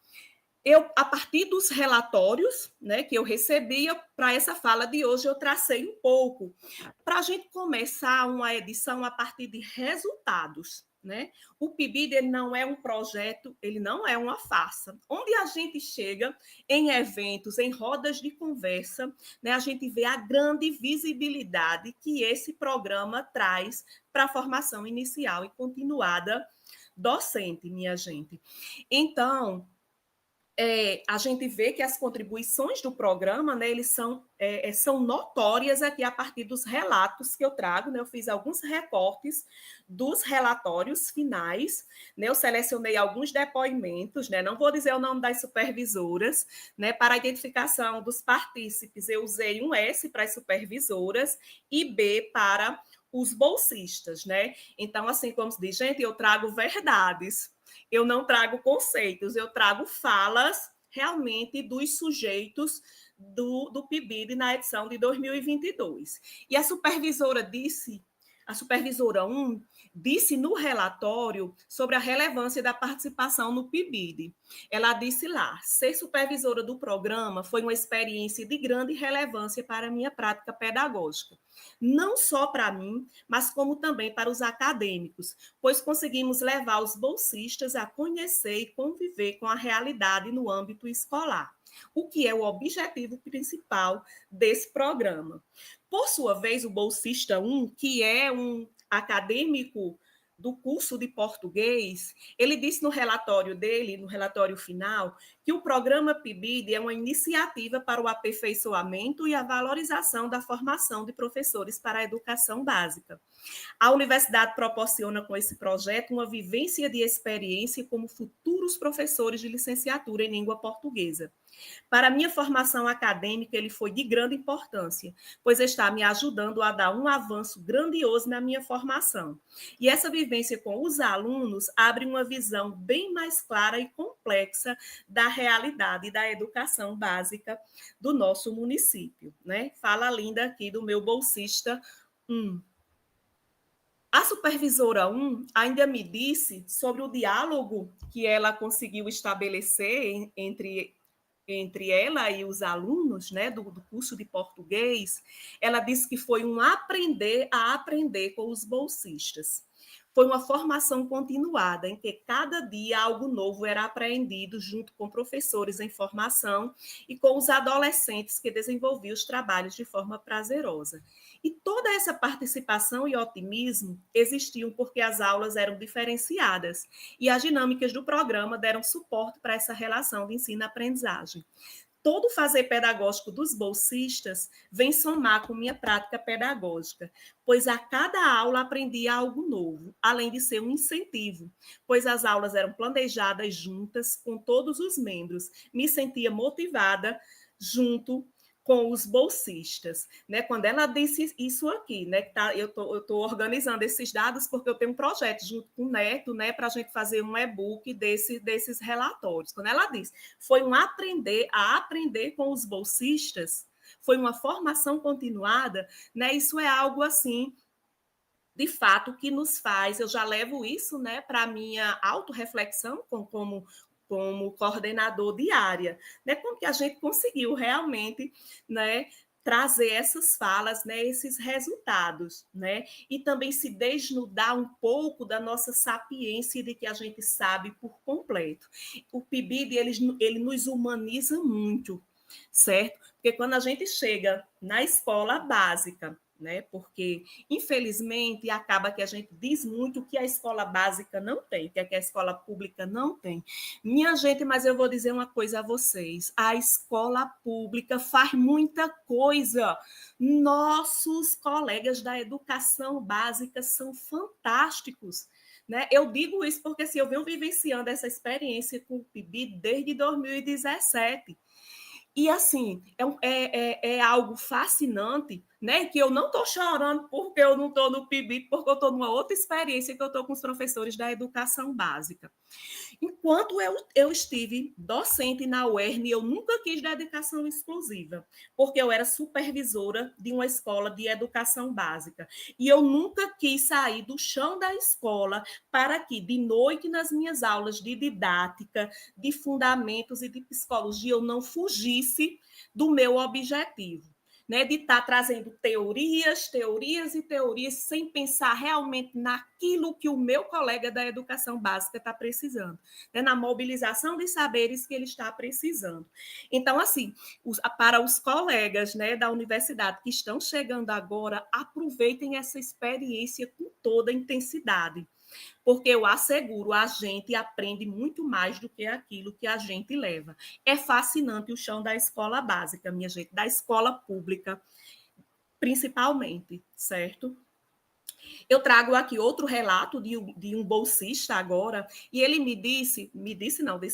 a partir dos relatórios, né, que eu recebia para essa fala de hoje, eu tracei um pouco para a gente começar uma edição a partir de resultados. Né? O PIBID ele não é um projeto, ele não é uma farsa. Onde a gente chega em eventos, em rodas de conversa, né, a gente vê a grande visibilidade que esse programa traz para a formação inicial e continuada docente, minha gente. Então, a gente vê que as contribuições do programa, né, eles são notórias aqui a partir dos relatos que eu trago, né, eu fiz alguns recortes dos relatórios finais, né, eu selecionei alguns depoimentos, né, não vou dizer o nome das supervisoras, né, para a identificação dos partícipes, eu usei um S para as supervisoras e B para os bolsistas, né, então, assim como se diz, gente, eu trago verdades, eu não trago conceitos, eu trago falas realmente dos sujeitos do PIBID na edição de 2022. E a supervisora disse a supervisora 1 disse no relatório sobre a relevância da participação no PIBID. Ela disse lá: ser supervisora do programa foi uma experiência de grande relevância para a minha prática pedagógica. Não só para mim, mas como também para os acadêmicos, pois conseguimos levar os bolsistas a conhecer e conviver com a realidade no âmbito escolar, o que é o objetivo principal desse programa. Por sua vez, o bolsista 1, que é um acadêmico do curso de português, ele disse no relatório dele, no relatório final, que o programa PIBID é uma iniciativa para o aperfeiçoamento e a valorização da formação de professores para a educação básica. A universidade proporciona com esse projeto uma vivência de experiência como futuros professores de licenciatura em língua portuguesa. Para minha formação acadêmica, ele foi de grande importância, pois está me ajudando a dar um avanço grandioso na minha formação. E essa vivência com os alunos abre uma visão bem mais clara e complexa da realidade da educação básica do nosso município, né? Fala linda aqui do meu bolsista 1. A supervisora 1 ainda me disse sobre o diálogo que ela conseguiu estabelecer entre ela e os alunos, né, do curso de português. Ela disse que foi um aprender a aprender com os bolsistas. Foi uma formação continuada, em que cada dia algo novo era aprendido junto com professores em formação e com os adolescentes que desenvolviam os trabalhos de forma prazerosa. E toda essa participação e otimismo existiam porque as aulas eram diferenciadas e as dinâmicas do programa deram suporte para essa relação de ensino-aprendizagem. Todo o fazer pedagógico dos bolsistas vem somar com minha prática pedagógica, pois a cada aula aprendia algo novo, além de ser um incentivo, pois as aulas eram planejadas juntas com todos os membros. Me sentia motivada junto com os bolsistas, né? Quando ela disse isso aqui, né? Eu tô organizando esses dados porque eu tenho um projeto junto com o Neto, né? Para a gente fazer um e-book desses relatórios. Quando ela disse, foi um aprender a aprender com os bolsistas, foi uma formação continuada, né? Isso é algo assim, de fato, que nos faz. Eu já levo isso, né? Para a minha autorreflexão como coordenador de área, né, como que a gente conseguiu realmente, né, trazer essas falas, né, esses resultados, né, e também se desnudar um pouco da nossa sapiência de que a gente sabe por completo. O PIBID, ele nos humaniza muito, certo? Porque quando a gente chega na escola básica, né? Porque, infelizmente, acaba que a gente diz muito que a escola básica não tem, que a escola pública não tem. Minha gente, mas eu vou dizer uma coisa a vocês: a escola pública faz muita coisa. Nossos colegas da educação básica são fantásticos. Né? Eu digo isso porque assim, eu venho vivenciando essa experiência com o PIBID desde 2017. E, assim, é algo fascinante, né? Que eu não estou chorando porque eu não estou no PIBID, porque eu estou numa outra experiência que eu estou com os professores da educação básica. Enquanto eu estive docente na UERN, eu nunca quis dedicação exclusiva, porque eu era supervisora de uma escola de educação básica. E eu nunca quis sair do chão da escola para que, de noite, nas minhas aulas de didática, de fundamentos e de psicologia, eu não fugisse do meu objetivo. Né, de estar trazendo teorias, sem pensar realmente naquilo que o meu colega da educação básica está precisando, né, na mobilização de saberes que ele está precisando. Então, assim, para os colegas, né, da universidade que estão chegando agora, aproveitem essa experiência com toda a intensidade. Porque eu asseguro, a gente aprende muito mais do que aquilo que a gente leva. É fascinante o chão da escola básica, minha gente, da escola pública, principalmente, certo? Eu trago aqui outro relato de um bolsista agora, e ele disse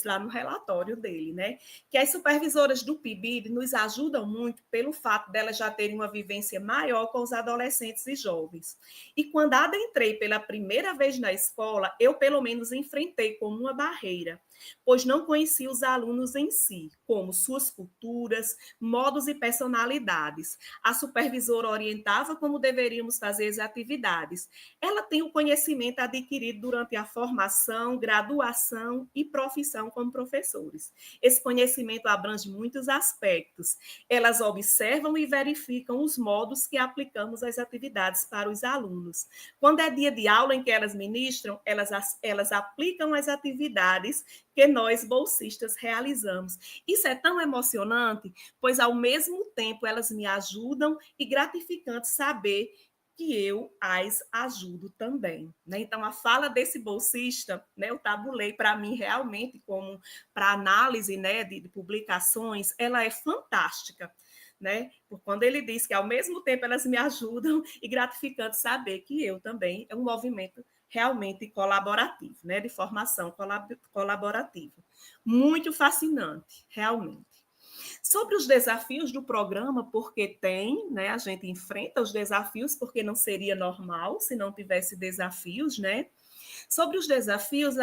lá no relatório dele, né, que as supervisoras do PIBID nos ajudam muito pelo fato delas já terem uma vivência maior com os adolescentes e jovens. E quando adentrei pela primeira vez na escola, eu pelo menos enfrentei como uma barreira pois não conhecia os alunos em si, como suas culturas, modos e personalidades. A supervisora orientava como deveríamos fazer as atividades. Ela tem o conhecimento adquirido durante a formação, graduação e profissão como professores. Esse conhecimento abrange muitos aspectos. Elas observam e verificam os modos que aplicamos as atividades para os alunos. Quando é dia de aula em que elas ministram, elas aplicam as atividades que nós, bolsistas, realizamos. Isso é tão emocionante, pois, ao mesmo tempo, elas me ajudam e gratificante saber que eu as ajudo também. Né? Então, a fala desse bolsista, né, eu tabulei para mim realmente como para análise, né, de publicações, ela é fantástica. Né? Por quando ele diz que, ao mesmo tempo, elas me ajudam e gratificante saber que eu também, é um movimento realmente colaborativo, né? De formação colaborativa. Muito fascinante, realmente. Sobre os desafios do programa, porque tem, né? A gente enfrenta os desafios, porque não seria normal se não tivesse desafios, né? Sobre os desafios,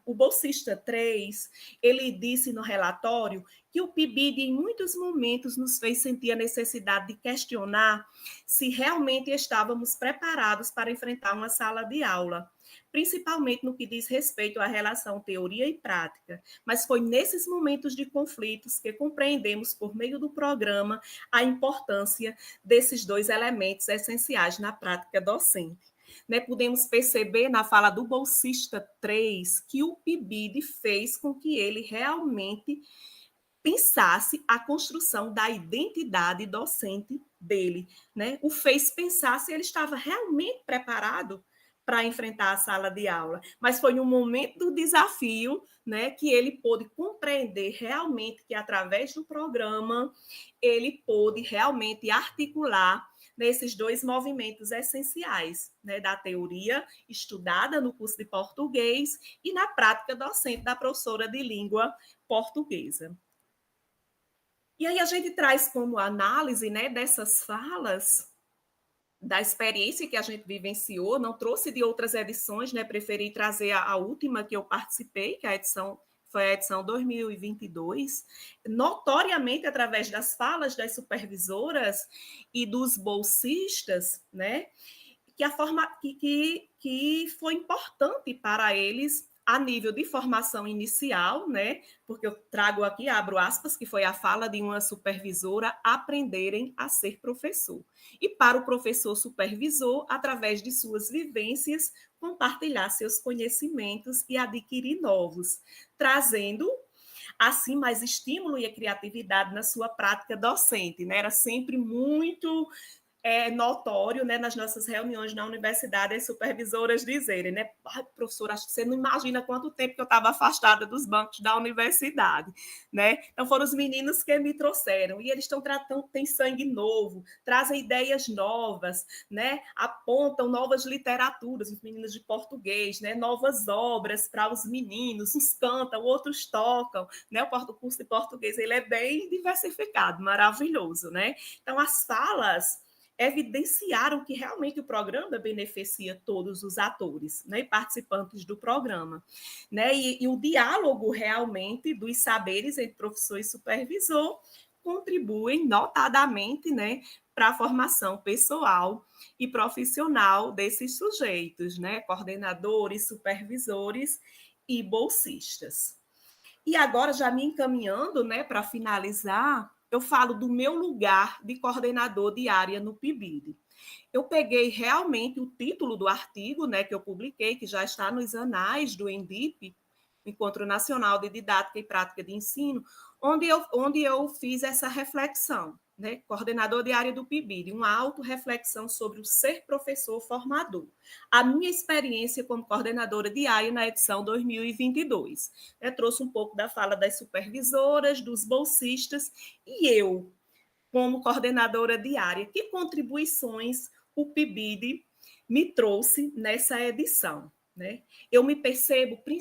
o bolsista 3, ele disse no relatório que o PIBID, em muitos momentos, nos fez sentir a necessidade de questionar se realmente estávamos preparados para enfrentar uma sala de aula, principalmente no que diz respeito à relação teoria e prática. Mas foi nesses momentos de conflitos que compreendemos, por meio do programa, a importância desses dois elementos essenciais na prática docente. Né, podemos perceber na fala do bolsista 3 que o PIBID fez com que ele realmente pensasse a construção da identidade docente dele. Né? O fez pensar se ele estava realmente preparado para enfrentar a sala de aula. Mas foi no momento do desafio, né, que ele pôde compreender realmente que, através do programa, ele pôde realmente articular nesses dois movimentos essenciais, né, da teoria estudada no curso de português e na prática docente da professora de língua portuguesa. E aí a gente traz como análise, né, dessas falas, da experiência que a gente vivenciou, não trouxe de outras edições, né, preferi trazer a última que eu participei, que foi a edição 2022, notoriamente através das falas das supervisoras e dos bolsistas, né, que foi importante para eles a nível de formação inicial, né? Porque eu trago aqui, abro aspas, que foi a fala de uma supervisora, aprenderem a ser professor. E para o professor supervisor, através de suas vivências, compartilhar seus conhecimentos e adquirir novos, trazendo assim mais estímulo e criatividade na sua prática docente, né? Era sempre muito notório, né, nas nossas reuniões na universidade, as supervisoras dizerem, né, professora, acho que você não imagina quanto tempo que eu estava afastada dos bancos da universidade, né? Então foram os meninos que me trouxeram, e eles estão tratando, tem sangue novo, trazem ideias novas, né? Apontam novas literaturas, os meninos de português, né? Novas obras para os meninos, uns cantam, outros tocam, né? O curso de português, ele é bem diversificado, maravilhoso, né? Então as falas evidenciaram que realmente o programa beneficia todos os atores, né, e participantes do programa. Né, e o diálogo realmente dos saberes entre professor e supervisor contribuem notadamente, né, para a formação pessoal e profissional desses sujeitos, né, coordenadores, supervisores e bolsistas. E agora, já me encaminhando, né, para finalizar, eu falo do meu lugar de coordenador de área no PIBID. Eu peguei realmente o título do artigo, né, que eu publiquei, que já está nos anais do ENDIP, Encontro Nacional de Didática e Prática de Ensino, onde eu fiz essa reflexão, né, coordenador de área do PIBID, uma autorreflexão sobre o ser professor formador. A minha experiência como coordenadora de área na edição 2022. Trouxe um pouco da fala das supervisoras, dos bolsistas, e eu, como coordenadora de área, que contribuições o PIBID me trouxe nessa edição. Né? Eu me percebi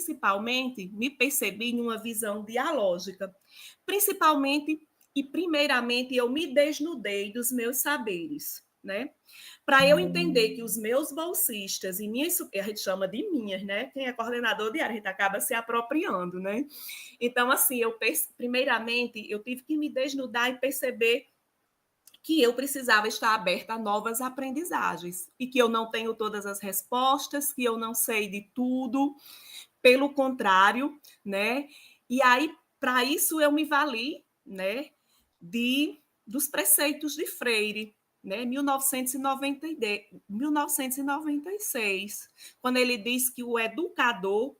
em uma visão dialógica, principalmente e primeiramente eu me desnudei dos meus saberes, né? Para eu entender que os meus bolsistas e minhas, a gente chama de minhas, né? Quem é coordenador de área, a gente acaba se apropriando, né? Então, assim, primeiramente, eu tive que me desnudar e perceber que eu precisava estar aberta a novas aprendizagens e que eu não tenho todas as respostas, que eu não sei de tudo, pelo contrário, né? E aí, para isso, eu me vali, né, dos preceitos de Freire, né, 1996, quando ele diz que o educador,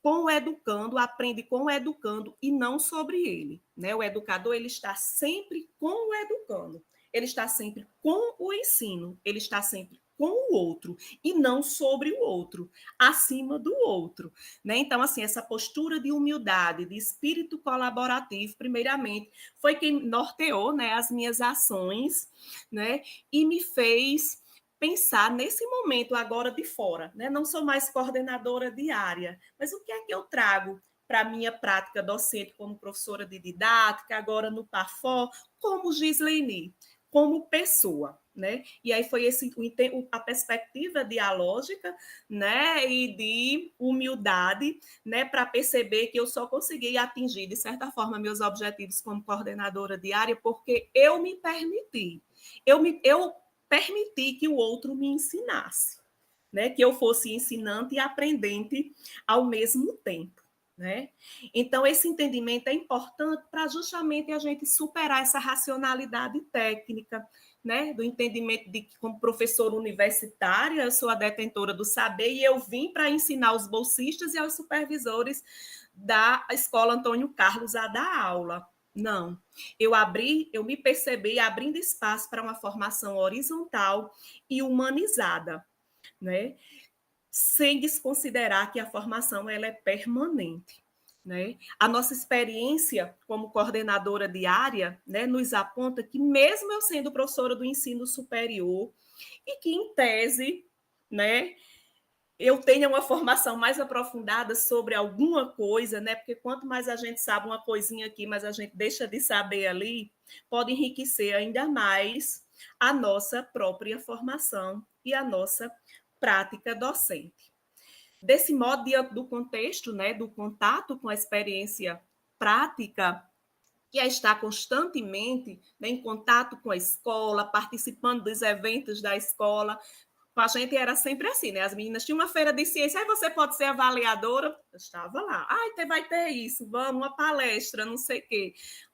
com o educando, aprende com o educando e não sobre ele, né? O educador, ele está sempre com o educando, ele está sempre com o ensino, ele está sempre com o outro e não sobre o outro, acima do outro, né? Então, assim, essa postura de humildade, de espírito colaborativo, primeiramente, foi quem norteou, né, as minhas ações, né, e me fez pensar nesse momento agora de fora, né? Não sou mais coordenadora de área, mas o que é que eu trago para a minha prática docente como professora de didática, agora no PAFO, como Gislaine, como pessoa, né? E aí foi a perspectiva dialógica, né, e de humildade, né, para perceber que eu só consegui atingir, de certa forma, meus objetivos como coordenadora de área porque eu me permiti. Eu permitir que o outro me ensinasse, né? Que eu fosse ensinante e aprendente ao mesmo tempo, né? Então, esse entendimento é importante para justamente a gente superar essa racionalidade técnica, né? Do entendimento de que, como professora universitária, eu sou a detentora do saber e eu vim para ensinar aos bolsistas e aos supervisores da Escola Antônio Carlos a dar aula. Não, eu me percebi abrindo espaço para uma formação horizontal e humanizada, né? Sem desconsiderar que a formação ela é permanente, né? A nossa experiência como coordenadora de área, né, nos aponta que mesmo eu sendo professora do ensino superior e que em tese, né, eu tenha uma formação mais aprofundada sobre alguma coisa, né? Porque quanto mais a gente sabe uma coisinha aqui, mas a gente deixa de saber ali, pode enriquecer ainda mais a nossa própria formação e a nossa prática docente. Desse modo, diante do contexto, né, do contato com a experiência prática, que é estar constantemente, né, em contato com a escola, participando dos eventos da escola, com a gente era sempre assim, né? As meninas tinham uma feira de ciência, aí você pode ser avaliadora, eu estava lá. Vai ter isso, vamos, uma palestra, não sei o quê.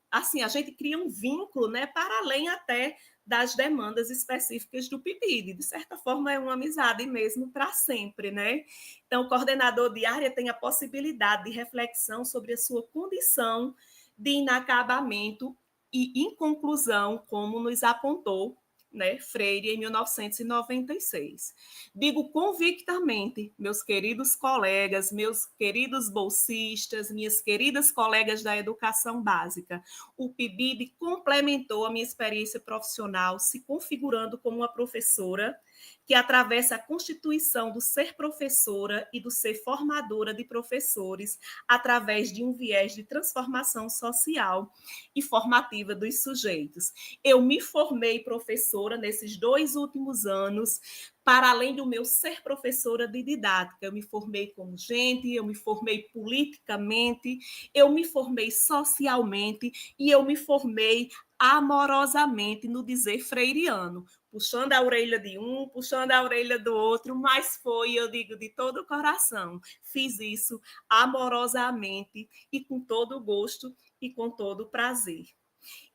Assim, a gente cria um vínculo, né, para além até das demandas específicas do pedido. De certa forma, é uma amizade mesmo para sempre, né? Então, o coordenador de área tem a possibilidade de reflexão sobre a sua condição de inacabamento e inconclusão, como nos apontou, né, Freire, em 1996. Digo convictamente, meus queridos colegas, meus queridos bolsistas, minhas queridas colegas da educação básica, o PIBID complementou a minha experiência profissional, se configurando como uma professora que atravessa a constituição do ser professora e do ser formadora de professores através de um viés de transformação social e formativa dos sujeitos. Eu me formei professora nesses 2 últimos anos, para além do meu ser professora de didática. Eu me formei como gente, eu me formei politicamente, eu me formei socialmente e eu me formei amorosamente no dizer freiriano, puxando a orelha de um, puxando a orelha do outro, mas foi, eu digo, de todo o coração. Fiz isso amorosamente e com todo o gosto e com todo o prazer.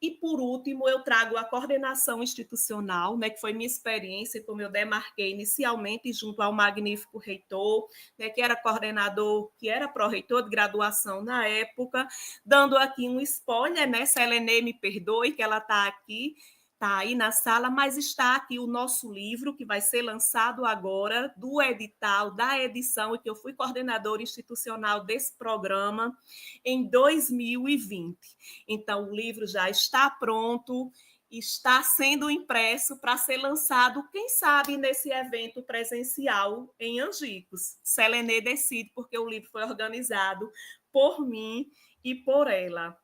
E, por último, eu trago a coordenação institucional, né, que foi minha experiência, como eu demarquei inicialmente, junto ao magnífico reitor, né, que era coordenador, que era pró-reitor de graduação na época, dando aqui um spoiler, né, Selene me perdoe, que ela está aqui, está aí na sala, mas está aqui o nosso livro, que vai ser lançado agora, do edital, da edição, e que eu fui coordenadora institucional desse programa em 2020. Então, o livro já está pronto, está sendo impresso para ser lançado, quem sabe, nesse evento presencial em Angicos. Selene decide, porque o livro foi organizado por mim e por ela.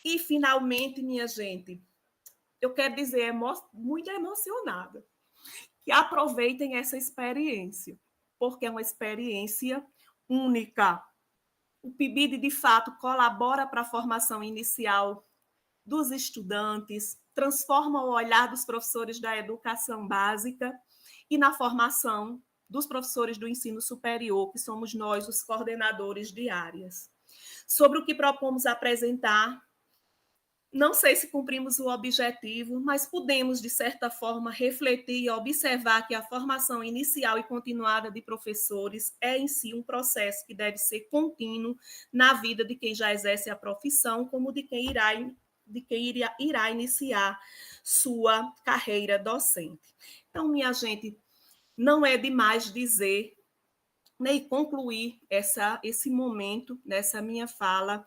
E, finalmente, minha gente, eu quero dizer, muito emocionada, que aproveitem essa experiência, porque é uma experiência única. O PIBID, de fato, colabora para a formação inicial dos estudantes, transforma o olhar dos professores da educação básica e na formação dos professores do ensino superior, que somos nós, os coordenadores de áreas. Sobre o que propomos apresentar, não sei se cumprimos o objetivo, mas podemos, de certa forma, refletir e observar que a formação inicial e continuada de professores é, em si, um processo que deve ser contínuo na vida de quem já exerce a profissão, como de quem irá iniciar sua carreira docente. Então, minha gente, não é demais dizer, né, e concluir esse momento, nessa minha fala,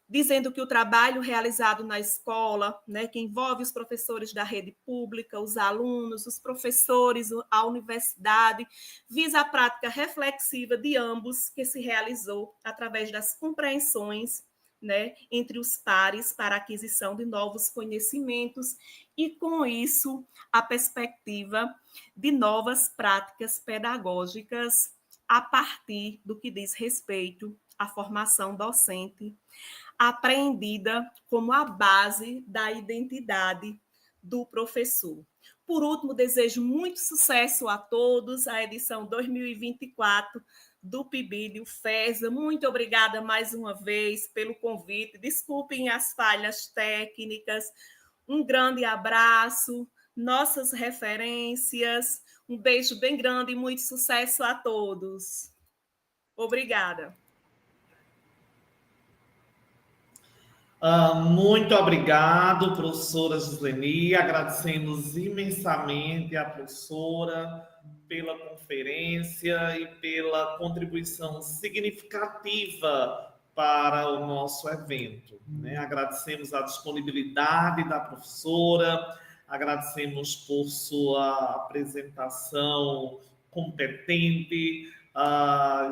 dizendo que o trabalho realizado na escola, né, que envolve os professores da rede pública, os alunos, os professores, a universidade, visa a prática reflexiva de ambos, que se realizou através das compreensões, né, entre os pares para a aquisição de novos conhecimentos e, com isso, a perspectiva de novas práticas pedagógicas a partir do que diz respeito à formação docente, apreendida como a base da identidade do professor. Por último, desejo muito sucesso a todos, a edição 2024 do PIBID, o FESA. Muito obrigada mais uma vez pelo convite. Desculpem as falhas técnicas. Um grande abraço, nossas referências. Um beijo bem grande e muito sucesso a todos. Obrigada. Muito obrigado, professora Gisleni. Agradecemos imensamente à professora pela conferência e pela contribuição significativa para o nosso evento, né? Agradecemos a disponibilidade da professora, agradecemos por sua apresentação competente,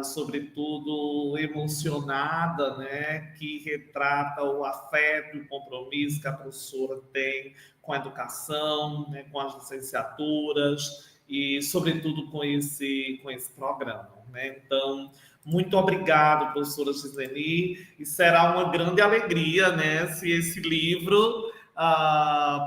sobretudo emocionada, né, que retrata o afeto e o compromisso que a professora tem com a educação, né, com as licenciaturas e, sobretudo, com esse programa, né? Então, muito obrigado, professora Gisleni, e será uma grande alegria, né, se esse livro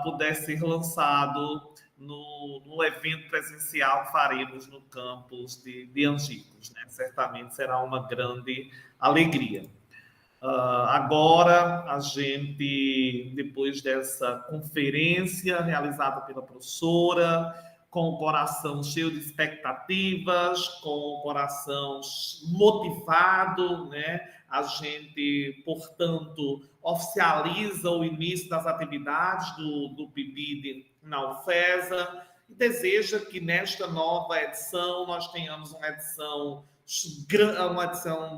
puder ser lançado no evento presencial que faremos no campus de Angicos, né? Certamente será uma grande alegria. Agora, a gente, depois dessa conferência realizada pela professora, com o coração cheio de expectativas, com o coração motivado, né? A gente, portanto, oficializa o início das atividades do PIBID na UFESA e deseja que nesta nova edição nós tenhamos uma edição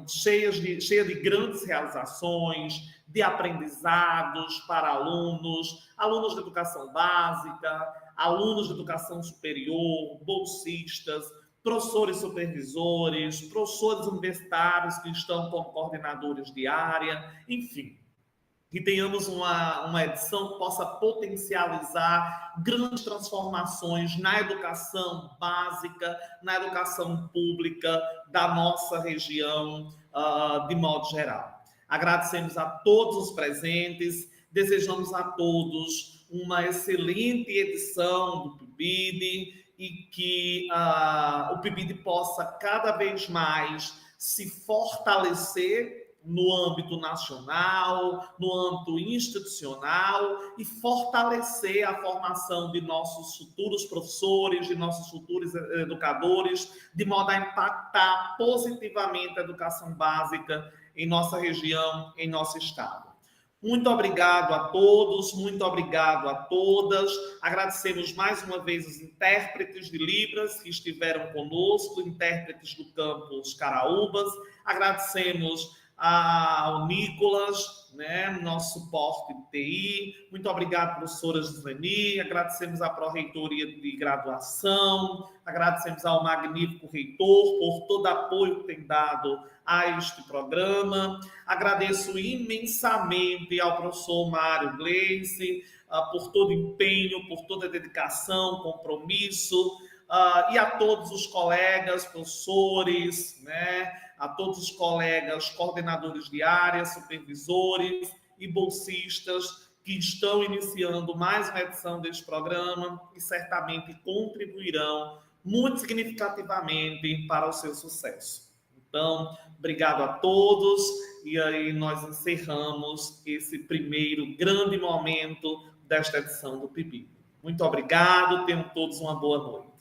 cheia de grandes realizações, de aprendizados para alunos de educação básica, alunos de educação superior, bolsistas, professores supervisores, professores universitários que estão como coordenadores de área, enfim, que tenhamos uma edição que possa potencializar grandes transformações na educação básica, na educação pública da nossa região, de modo geral. Agradecemos a todos os presentes, desejamos a todos uma excelente edição do PIBID e que o PIBID possa cada vez mais se fortalecer no âmbito nacional, no âmbito institucional e fortalecer a formação de nossos futuros professores, de nossos futuros educadores, de modo a impactar positivamente a educação básica em nossa região, em nosso estado. Muito obrigado a todos, muito obrigado a todas. Agradecemos mais uma vez os intérpretes de Libras que estiveram conosco, intérpretes do campus Caraúbas. Agradecemos ao Nicolas, né, nosso suporte de TI. Muito obrigado, professora Gisleni. Agradecemos à Pró-Reitoria de Graduação, agradecemos ao magnífico reitor por todo apoio que tem dado a este programa. Agradeço imensamente ao professor Mário Gleice por todo empenho, por toda dedicação, compromisso, e a todos os colegas, professores, né, a todos os colegas coordenadores de área, supervisores e bolsistas que estão iniciando mais uma edição deste programa e certamente contribuirão muito significativamente para o seu sucesso. Então, obrigado a todos, e aí nós encerramos esse primeiro grande momento desta edição do PIBIC. Muito obrigado, tenham todos uma boa noite.